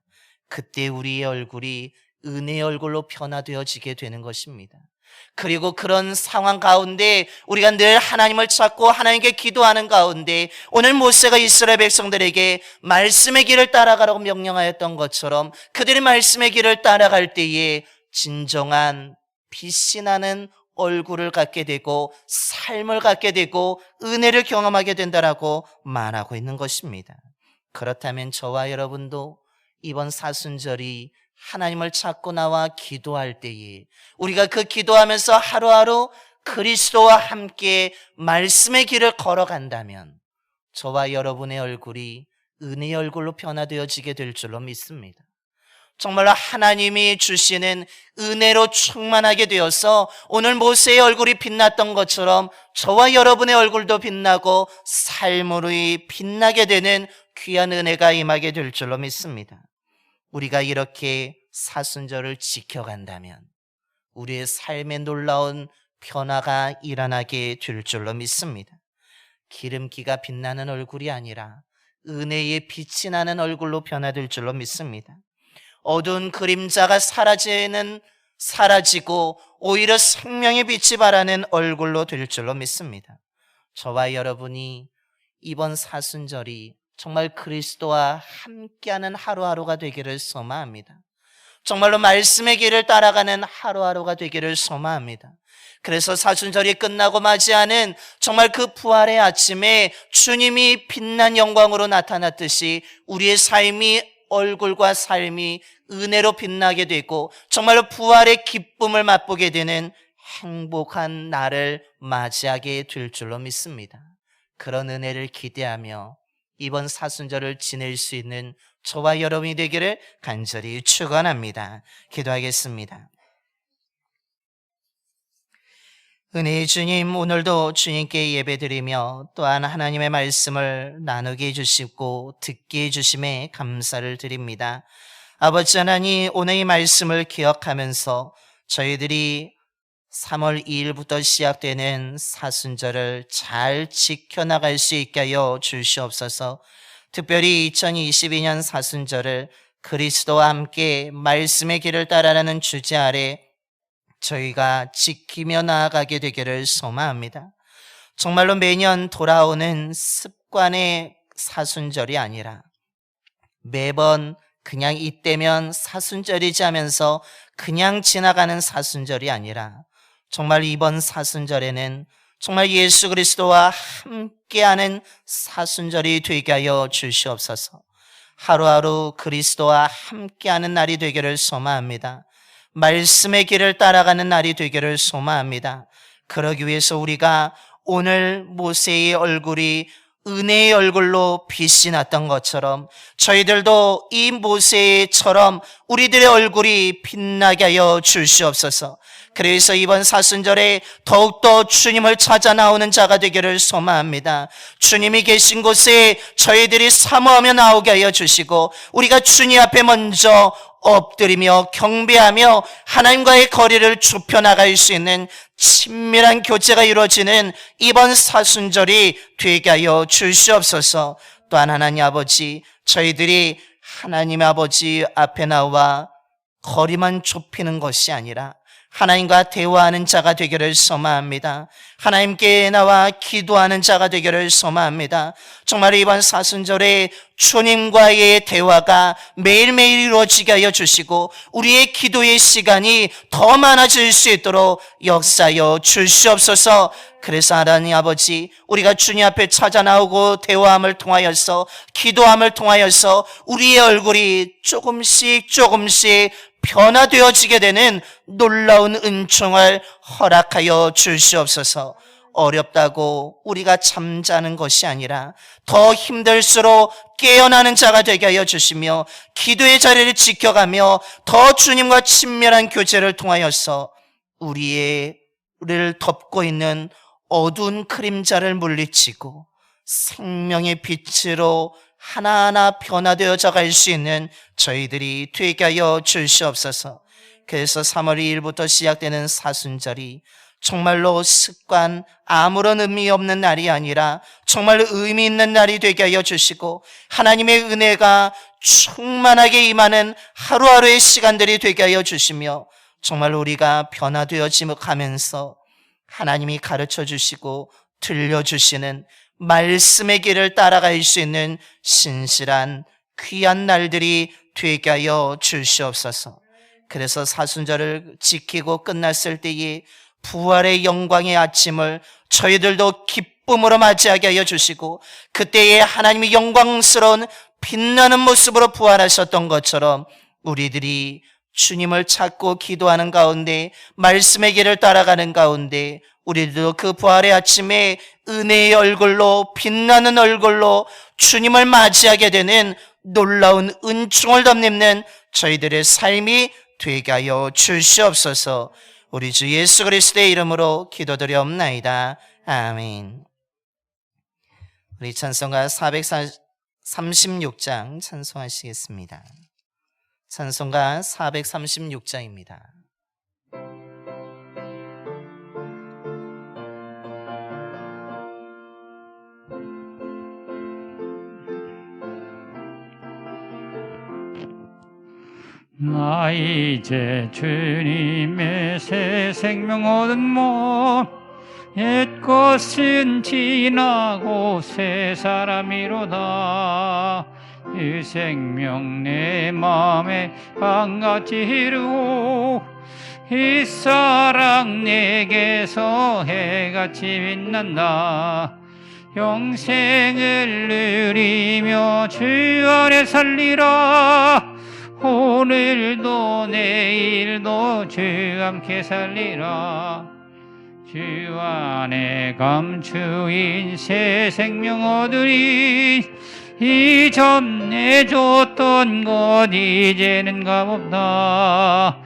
그때 우리의 얼굴이 은혜의 얼굴로 변화되어지게 되는 것입니다. 그리고 그런 상황 가운데 우리가 늘 하나님을 찾고 하나님께 기도하는 가운데 오늘 모세가 이스라엘 백성들에게 말씀의 길을 따라가라고 명령하였던 것처럼 그들이 말씀의 길을 따라갈 때에 진정한 빛이 나는 얼굴을 갖게 되고 삶을 갖게 되고 은혜를 경험하게 된다라고 말하고 있는 것입니다. 그렇다면 저와 여러분도 이번 사순절이 하나님을 찾고 나와 기도할 때에 우리가 그 기도하면서 하루하루 그리스도와 함께 말씀의 길을 걸어간다면 저와 여러분의 얼굴이 은혜의 얼굴로 변화되어지게 될 줄로 믿습니다. 정말로 하나님이 주시는 은혜로 충만하게 되어서 오늘 모세의 얼굴이 빛났던 것처럼 저와 여러분의 얼굴도 빛나고 삶으로 빛나게 되는 귀한 은혜가 임하게 될 줄로 믿습니다. 우리가 이렇게 사순절을 지켜간다면 우리의 삶에 놀라운 변화가 일어나게 될 줄로 믿습니다. 기름기가 빛나는 얼굴이 아니라 은혜의 빛이 나는 얼굴로 변화될 줄로 믿습니다. 어두운 그림자가 사라지고 오히려 생명의 빛이 바라는 얼굴로 될 줄로 믿습니다. 저와 여러분이 이번 사순절이 정말 그리스도와 함께하는 하루하루가 되기를 소망합니다. 정말로 말씀의 길을 따라가는 하루하루가 되기를 소망합니다. 그래서 사순절이 끝나고 맞이하는 정말 그 부활의 아침에 주님이 빛난 영광으로 나타났듯이 우리의 삶이, 얼굴과 삶이 은혜로 빛나게 되고 정말로 부활의 기쁨을 맛보게 되는 행복한 날을 맞이하게 될 줄로 믿습니다. 그런 은혜를 기대하며 이번 사순절을 지낼 수 있는 저와 여러분이 되기를 간절히 축원합니다. 기도하겠습니다. 은혜의 주님, 오늘도 주님께 예배드리며 또한 하나님의 말씀을 나누게 해주시고 듣게 해주심에 감사를 드립니다. 아버지 하나님, 오늘 이 말씀을 기억하면서 저희들이 3월 2일부터 시작되는 사순절을 잘 지켜나갈 수 있게 하여 주시옵소서. 특별히 2022년 사순절을 그리스도와 함께 말씀의 길을 따라라는 주제 아래 저희가 지키며 나아가게 되기를 소망합니다. 정말로 매년 돌아오는 습관의 사순절이 아니라 매번 그냥 이때면 사순절이지 하면서 그냥 지나가는 사순절이 아니라 정말 이번 사순절에는 정말 예수 그리스도와 함께하는 사순절이 되게 하여 주시옵소서. 하루하루 그리스도와 함께하는 날이 되기를 소망합니다. 말씀의 길을 따라가는 날이 되기를 소망합니다. 그러기 위해서 우리가 오늘 모세의 얼굴이 은혜의 얼굴로 빛이 났던 것처럼 저희들도 이 모세처럼 우리들의 얼굴이 빛나게 하여 주시옵소서. 그래서 이번 사순절에 더욱더 주님을 찾아 나오는 자가 되기를 소망합니다. 주님이 계신 곳에 저희들이 사모하며 나오게 하여 주시고 우리가 주님 앞에 먼저 엎드리며 경배하며 하나님과의 거리를 좁혀나갈 수 있는 친밀한 교제가 이루어지는 이번 사순절이 되게 하여 주시옵소서. 또한 하나님 아버지, 저희들이 하나님 아버지 앞에 나와 거리만 좁히는 것이 아니라 하나님과 대화하는 자가 되기를 소망합니다. 하나님께 나와 기도하는 자가 되기를 소망합니다. 정말 이번 사순절에 주님과의 대화가 매일매일 이루어지게 하여 주시고 우리의 기도의 시간이 더 많아질 수 있도록 역사하여 주시옵소서. 그래서 하나님 아버지, 우리가 주님 앞에 찾아 나오고 대화함을 통하여서 기도함을 통하여서 우리의 얼굴이 조금씩 변화되어지게 되는 놀라운 은총을 허락하여 주시옵소서. 어렵다고 우리가 잠자는 것이 아니라 더 힘들수록 깨어나는 자가 되게 하여 주시며 기도의 자리를 지켜가며 더 주님과 친밀한 교제를 통하여서 우리를 덮고 있는 어두운 그림자를 물리치고 생명의 빛으로 하나하나 변화되어져 갈 수 있는 저희들이 되게 하여 주시옵소서. 그래서 3월 2일부터 시작되는 사순절이 정말로 습관, 아무런 의미 없는 날이 아니라 정말 의미 있는 날이 되게 하여 주시고 하나님의 은혜가 충만하게 임하는 하루하루의 시간들이 되게 하여 주시며 정말 우리가 변화되어지며 가면서 하나님이 가르쳐 주시고 들려주시는 말씀의 길을 따라갈 수 있는 신실한 귀한 날들이 되게 하여 주시옵소서. 그래서 사순절을 지키고 끝났을 때에 부활의 영광의 아침을 저희들도 기쁨으로 맞이하게 하여 주시고 그때에 하나님의 영광스러운 빛나는 모습으로 부활하셨던 것처럼 우리들이 주님을 찾고 기도하는 가운데 말씀의 길을 따라가는 가운데 우리들도 그 부활의 아침에 은혜의 얼굴로 빛나는 얼굴로 주님을 맞이하게 되는 놀라운 은총을 덧입는 저희들의 삶이 되게 하여 주시옵소서. 우리 주 예수 그리스도의 이름으로 기도드리옵나이다. 아멘. 우리 찬송가 436장 찬송하시겠습니다. 찬송가 436장입니다. 나 이제 주님의 새 생명 얻은 몸 옛 것은 지나고 새 사람이로다. 이 생명 내 맘에 강같이 흐르고 이 사랑 내게서 해같이 빛난다. 영생을 누리며 주 안에 살리라. 오늘도 내일도 주 함께 살리라. 주 안에 감추인 새 생명 얻으리. 이전에 줬던 것 이제는 값없다.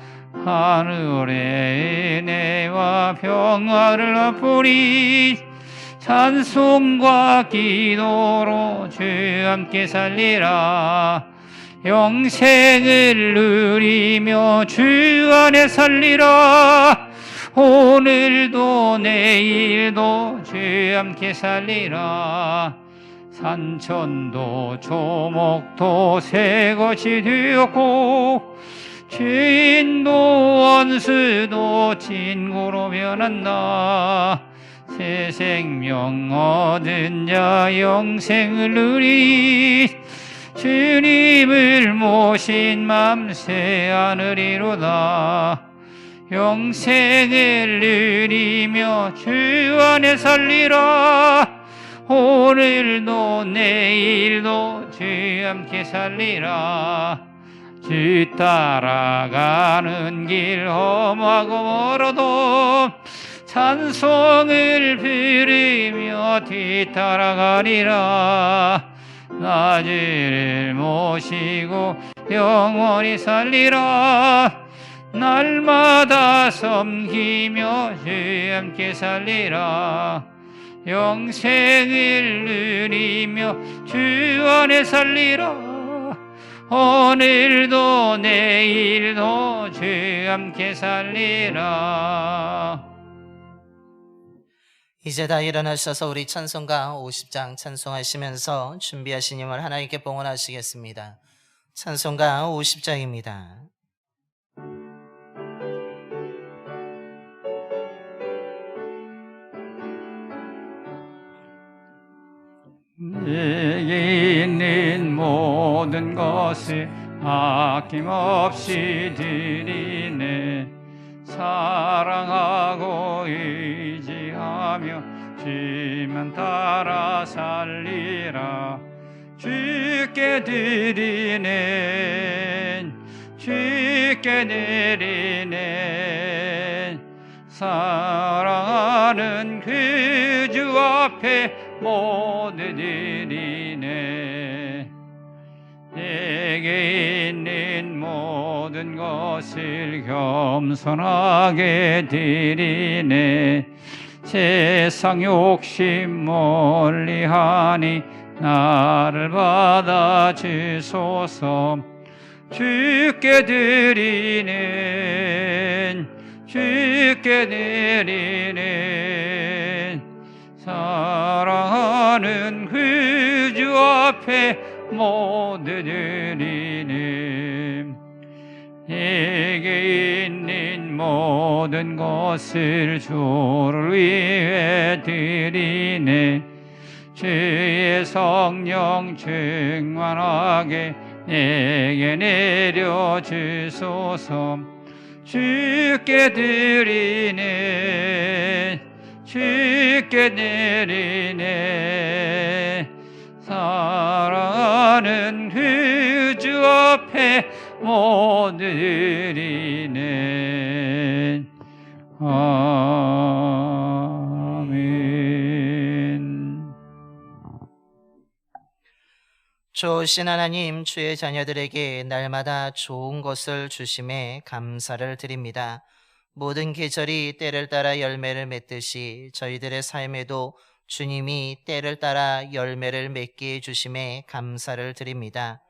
하늘의 은혜와 평화를 맛보리. 찬송과 기도로 주 함께 살리라. 영생을 누리며 주 안에 살리라. 오늘도 내일도 주 함께 살리라. 산천도 조목도 새 것이 되었고 주인도 원수도 친구로 변한다. 새 생명 얻은 자 영생을 누리리. 주님을 모신 맘 새하늘이로다. 영생을 누리며 주 안에 살리라. 오늘도 내일도 주 함께 살리라. 주 따라가는 길 험하고 멀어도 찬송을 부르며 뒤따라가리라. 나 주를 모시고 영원히 살리라. 날마다 섬기며 주 함께 살리라. 영생을 누리며 주 안에 살리라. 오늘도 내일도 주 함께 살리라. 이제 다 일어나셔서 우리 찬송가 50장 찬송하시면서 준비하신 힘을 하나님께 봉헌하시겠습니다. 찬송가 50장입니다. 내게 있는 모든 것을 아낌없이 드리네. 사랑하고 의지하며 주만 따라 살리라. 주께 드리네. 주께 드리네. 사랑하는 그 주 앞에 모두 드리네. 내게 있는 모든 것을 겸손하게 드리네. 세상 욕심 멀리하니 나를 받아 주소서. 주께 드리네. 주께 드리네. 사랑하는 그 주 앞에 모두 드리네. 내게 있는 모든 것을 주를 위해 드리네. 주의 성령 충만하게 내게 내려주소서. 주께 드리네. 주께 드리네. 사랑하는 그 주 앞에 모두 드리네. 아멘. 좋으신 하나님, 주의 자녀들에게 날마다 좋은 것을 주심에 감사를 드립니다. 모든 계절이 때를 따라 열매를 맺듯이 저희들의 삶에도 주님이 때를 따라 열매를 맺게 해주심에 감사를 드립니다.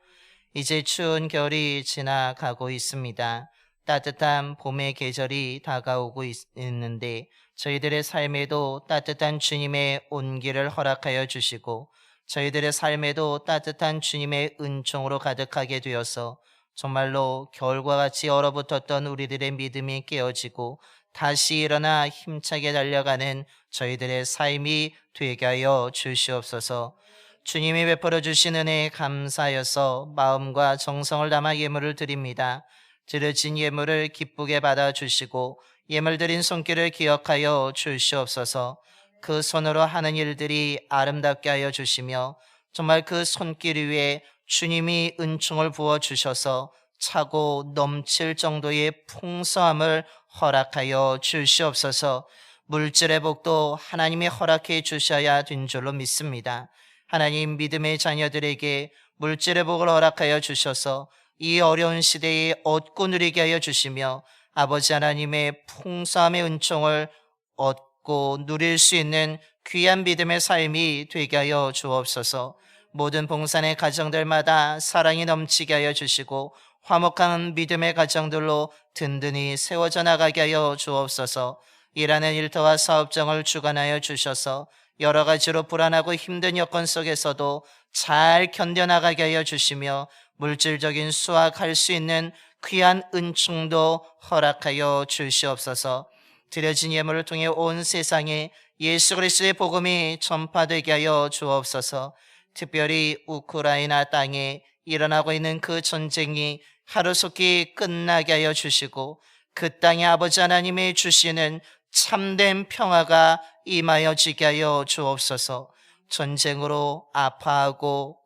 이제 추운 겨울이 지나가고 있습니다. 따뜻한 봄의 계절이 다가오고 있는데 저희들의 삶에도 따뜻한 주님의 온기를 허락하여 주시고 저희들의 삶에도 따뜻한 주님의 은총으로 가득하게 되어서 정말로 겨울과 같이 얼어붙었던 우리들의 믿음이 깨어지고 다시 일어나 힘차게 달려가는 저희들의 삶이 되게 하여 주시옵소서. 주님이 베풀어 주신 은혜에 감사하여서 마음과 정성을 담아 예물을 드립니다. 드려진 예물을 기쁘게 받아주시고 예물 드린 손길을 기억하여 주시옵소서. 그 손으로 하는 일들이 아름답게 하여 주시며 정말 그 손길 위에 주님이 은총을 부어주셔서 차고 넘칠 정도의 풍성함을 허락하여 주시옵소서. 물질의 복도 하나님이 허락해 주셔야 된 줄로 믿습니다. 하나님, 믿음의 자녀들에게 물질의 복을 허락하여 주셔서 이 어려운 시대에 얻고 누리게 하여 주시며 아버지 하나님의 풍성함의 은총을 얻고 누릴 수 있는 귀한 믿음의 삶이 되게 하여 주옵소서. 모든 봉산의 가정들마다 사랑이 넘치게 하여 주시고 화목한 믿음의 가정들로 든든히 세워져 나가게 하여 주옵소서. 일하는 일터와 사업장을 주관하여 주셔서 여러 가지로 불안하고 힘든 여건 속에서도 잘 견뎌나가게 하여 주시며 물질적인 수확할 수 있는 귀한 은총도 허락하여 주시옵소서. 드려진 예물을 통해 온 세상에 예수 그리스도의 복음이 전파되게 하여 주옵소서. 특별히 우크라이나 땅에 일어나고 있는 그 전쟁이 하루속히 끝나게 하여 주시고 그 땅에 아버지 하나님이 주시는 참된 평화가 임하여 지게 하여 주옵소서. 전쟁으로 아파하고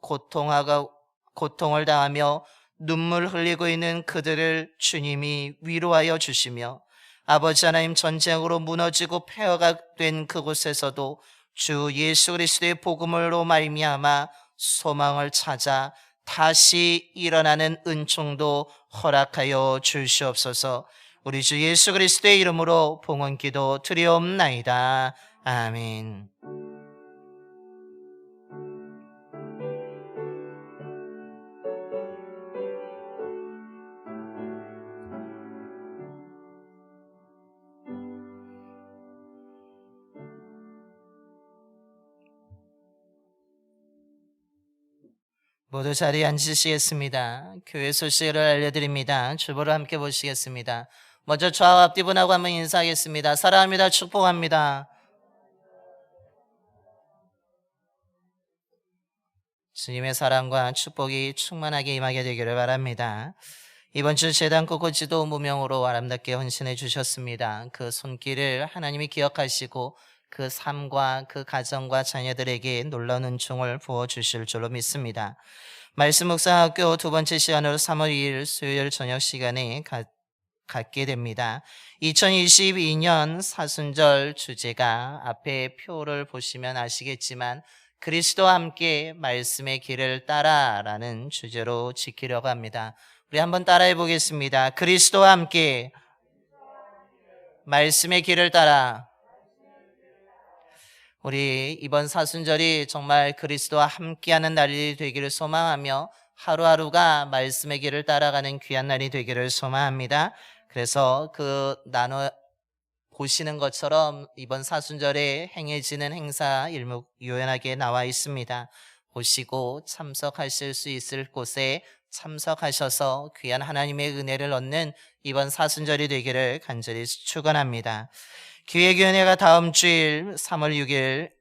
고통을 당하며 눈물 흘리고 있는 그들을 주님이 위로하여 주시며 아버지 하나님 전쟁으로 무너지고 폐허가 된 그곳에서도 주 예수 그리스도의 복음으로 말미암아 소망을 찾아 다시 일어나는 은총도 허락하여 주시옵소서. 우리 주 예수 그리스도의 이름으로 봉헌기도 드리옵나이다. 아멘. 모두 자리에 앉으시겠습니다. 교회 소식을 알려드립니다. 주보를 함께 보시겠습니다. 먼저 좌우 앞뒤분하고 한번 인사하겠습니다. 사랑합니다. 축복합니다. 주님의 사랑과 축복이 충만하게 임하게 되기를 바랍니다. 이번 주 재단 꽃꽂이도 무명으로 아름답게 헌신해 주셨습니다. 그 손길을 하나님이 기억하시고 그 삶과 그 가정과 자녀들에게 놀라운 은총을 부어주실 줄로 믿습니다. 말씀 묵상학교 두 번째 시간으로 3월 2일 수요일 저녁 시간에 갖게 됩니다. 2022년 사순절 주제가 앞에 표를 보시면 아시겠지만 그리스도와 함께 말씀의 길을 따라라는 주제로 지키려고 합니다. 우리 한번 따라해 보겠습니다. 그리스도와 함께 말씀의 길을 따라. 우리 이번 사순절이 정말 그리스도와 함께하는 날이 되기를 소망하며 하루하루가 말씀의 길을 따라가는 귀한 날이 되기를 소망합니다. 그래서 그 나눠 보시는 것처럼 이번 사순절에 행해지는 행사 일목요연하게 나와 있습니다. 보시고 참석하실 수 있을 곳에 참석하셔서 귀한 하나님의 은혜를 얻는 이번 사순절이 되기를 간절히 축원합니다. 기획위원회가 다음 주일 3월 6일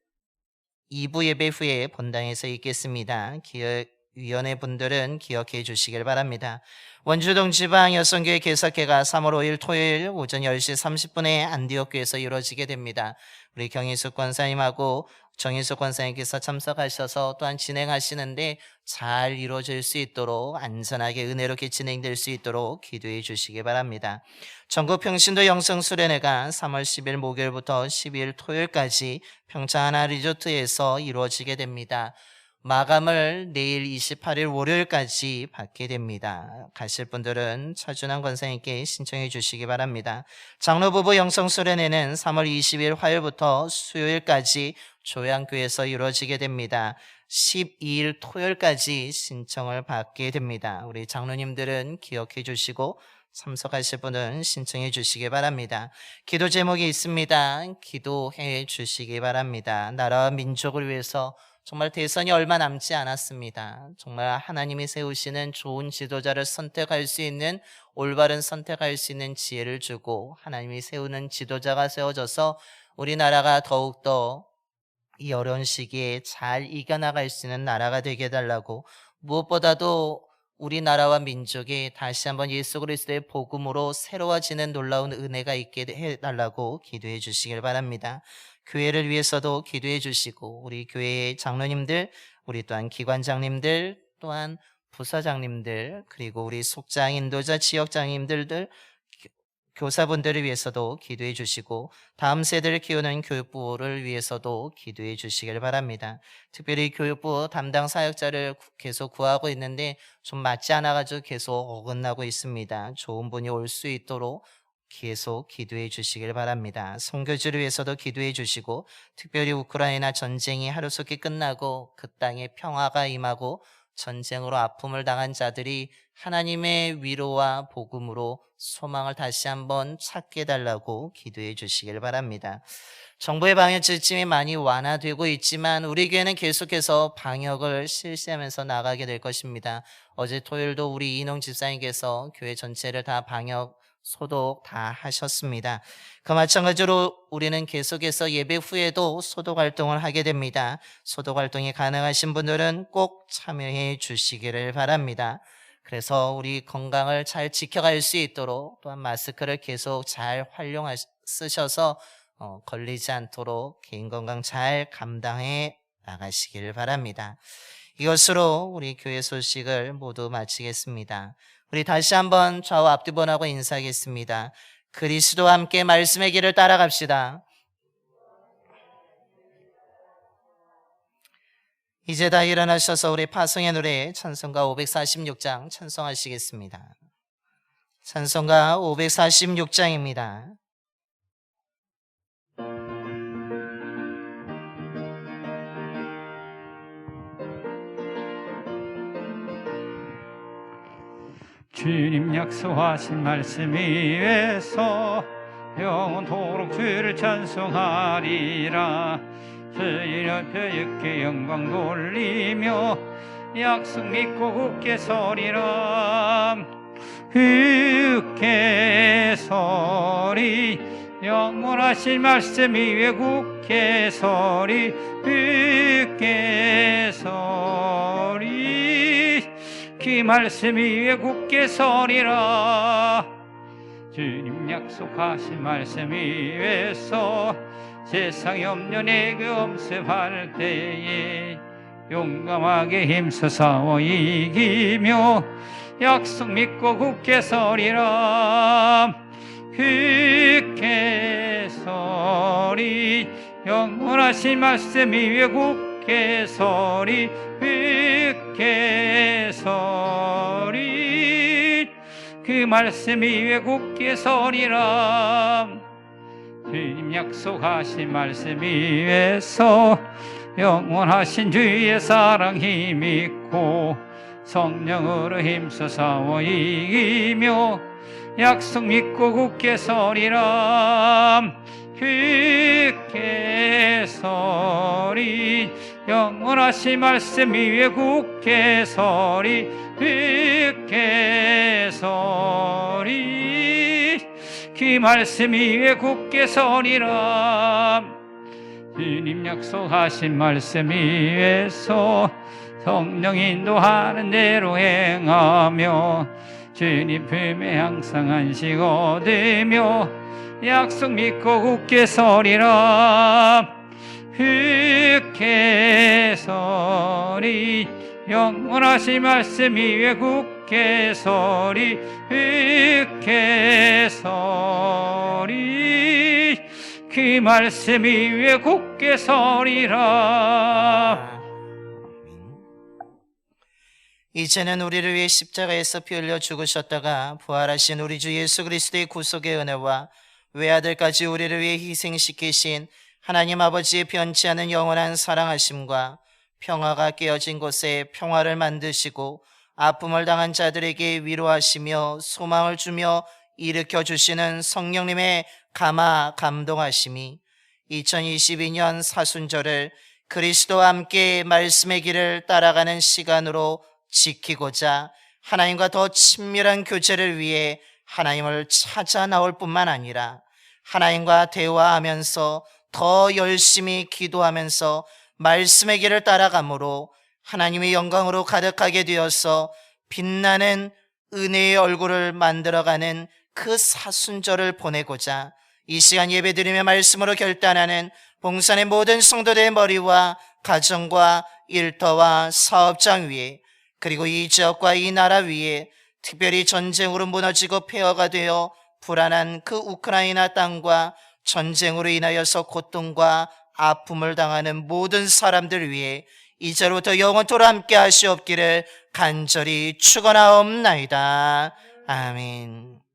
2부 예배 후에 본당에서 있겠습니다. 기획위원회 분들은 기억해 주시길 바랍니다. 원주동 지방 여성교회 개석회가 3월 5일 토요일 오전 10시 30분에 안디옥교에서 이루어지게 됩니다. 우리 경희숙 권사님하고 정희숙 권사님께서 참석하셔서 또한 진행하시는데 잘 이루어질 수 있도록 안전하게 은혜롭게 진행될 수 있도록 기도해 주시기 바랍니다. 전국 평신도 영성수련회가 3월 10일 목요일부터 12일 토요일까지 평창 하나 리조트에서 이루어지게 됩니다. 마감을 내일 28일 월요일까지 받게 됩니다. 가실 분들은 차준환 권사님께 신청해 주시기 바랍니다. 장로부부 영성수련회는 3월 20일 화요일부터 수요일까지 조양교에서 이루어지게 됩니다. 12일 토요일까지 신청을 받게 됩니다. 우리 장로님들은 기억해 주시고 참석하실 분은 신청해 주시기 바랍니다. 기도 제목이 있습니다. 기도해 주시기 바랍니다. 나라와 민족을 위해서 정말 대선이 얼마 남지 않았습니다. 정말 하나님이 세우시는 좋은 지도자를 선택할 수 있는 올바른 선택할 수 있는 지혜를 주고 하나님이 세우는 지도자가 세워져서 우리나라가 더욱더 이 어려운 시기에 잘 이겨나갈 수 있는 나라가 되게 해달라고 무엇보다도 우리나라와 민족이 다시 한번 예수 그리스도의 복음으로 새로워지는 놀라운 은혜가 있게 해달라고 기도해 주시길 바랍니다. 교회를 위해서도 기도해 주시고 우리 교회의 장로님들, 우리 또한 기관장님들, 또한 부사장님들, 그리고 우리 속장, 인도자, 지역장님들, 교사분들을 위해서도 기도해 주시고 다음 세대를 키우는 교육부를 위해서도 기도해 주시길 바랍니다. 특별히 교육부 담당 사역자를 계속 구하고 있는데 좀 맞지 않아가지고 계속 어긋나고 있습니다. 좋은 분이 올 수 있도록 계속 기도해 주시길 바랍니다. 선교지를 위해서도 기도해 주시고 특별히 우크라이나 전쟁이 하루속히 끝나고 그 땅에 평화가 임하고 전쟁으로 아픔을 당한 자들이 하나님의 위로와 복음으로 소망을 다시 한번 찾게 해달라고 기도해 주시길 바랍니다. 정부의 방역 지침이 많이 완화되고 있지만 우리 교회는 계속해서 방역을 실시하면서 나가게 될 것입니다. 어제 토요일도 우리 이농 집사님께서 교회 전체를 다 방역 소독 다 하셨습니다. 그 마찬가지로 우리는 계속해서 예배 후에도 소독 활동을 하게 됩니다. 소독 활동이 가능하신 분들은 꼭 참여해 주시기를 바랍니다. 그래서 우리 건강을 잘 지켜갈 수 있도록 또한 마스크를 계속 잘 쓰셔서 걸리지 않도록 개인 건강 잘 감당해 나가시길 바랍니다. 이것으로 우리 교회 소식을 모두 마치겠습니다. 우리 다시 한번 좌우 앞뒤번하고 인사하겠습니다. 그리스도와 함께 말씀의 길을 따라갑시다. 이제 다 일어나셔서 우리 파송의 노래 찬송가 546장 찬송하시겠습니다. 찬송가 546장입니다. 주님 약속하신 말씀 위에서 영원토록 주를 찬송하리라. 주님 옆에 육게 영광 돌리며 약속 믿고 굳게 서리라. 굳게 서리 영원하신 말씀 위에 굳게 서리. 굳게 서리 그 말씀 위에 굳게 서리라. 주님 약속하신 말씀 위에서 세상 염려 내게 엄습할 때에 용감하게 힘써 싸워 이기며 약속 믿고 굳게 서리라. 굳게 서리 영원하신 말씀 위에 굳게 서리. 굳게 서리 그 말씀 위에 굳게 서리라. 주님 약속하신 말씀 위에서 영원하신 주의 사랑 힘있고 성령으로 힘써 싸워 이기며 약속 믿고 굳게 서리라. 굳게 서리 영원하신 말씀 위에 굳게 서리. 굳게 서리 그 말씀 위에 굳게 서리라. 주님 약속하신 말씀 위에서 성령 인도하는 대로 행하며 주님 품에 항상 안식 얻으며 약속 믿고 굳게 서리라. 굳게 서리 영원하신 말씀 위에 굳게 서리. 굳게 서리 그 말씀 위에 굳게 서리라. 이제는 우리를 위해 십자가에서 피 흘려 죽으셨다가 부활하신 우리 주 예수 그리스도의 구속의 은혜와 외아들까지 우리를 위해 희생시키신 하나님 아버지의 변치 않은 영원한 사랑하심과 평화가 깨어진 곳에 평화를 만드시고 아픔을 당한 자들에게 위로하시며 소망을 주며 일으켜 주시는 성령님의 감동하심이 2022년 사순절을 그리스도와 함께 말씀의 길을 따라가는 시간으로 지키고자 하나님과 더 친밀한 교제를 위해 하나님을 찾아 나올 뿐만 아니라 하나님과 대화하면서 더 열심히 기도하면서 말씀의 길을 따라가므로 하나님의 영광으로 가득하게 되어서 빛나는 은혜의 얼굴을 만들어가는 그 사순절을 보내고자 이 시간 예배드리며 말씀으로 결단하는 봉산의 모든 성도들의 머리와 가정과 일터와 사업장 위에 그리고 이 지역과 이 나라 위에 특별히 전쟁으로 무너지고 폐허가 되어 불안한 그 우크라이나 땅과 전쟁으로 인하여서 고통과 아픔을 당하는 모든 사람들 위해 이제로부터 영원토록 함께 하시옵기를 간절히 축원하옵나이다. 아멘.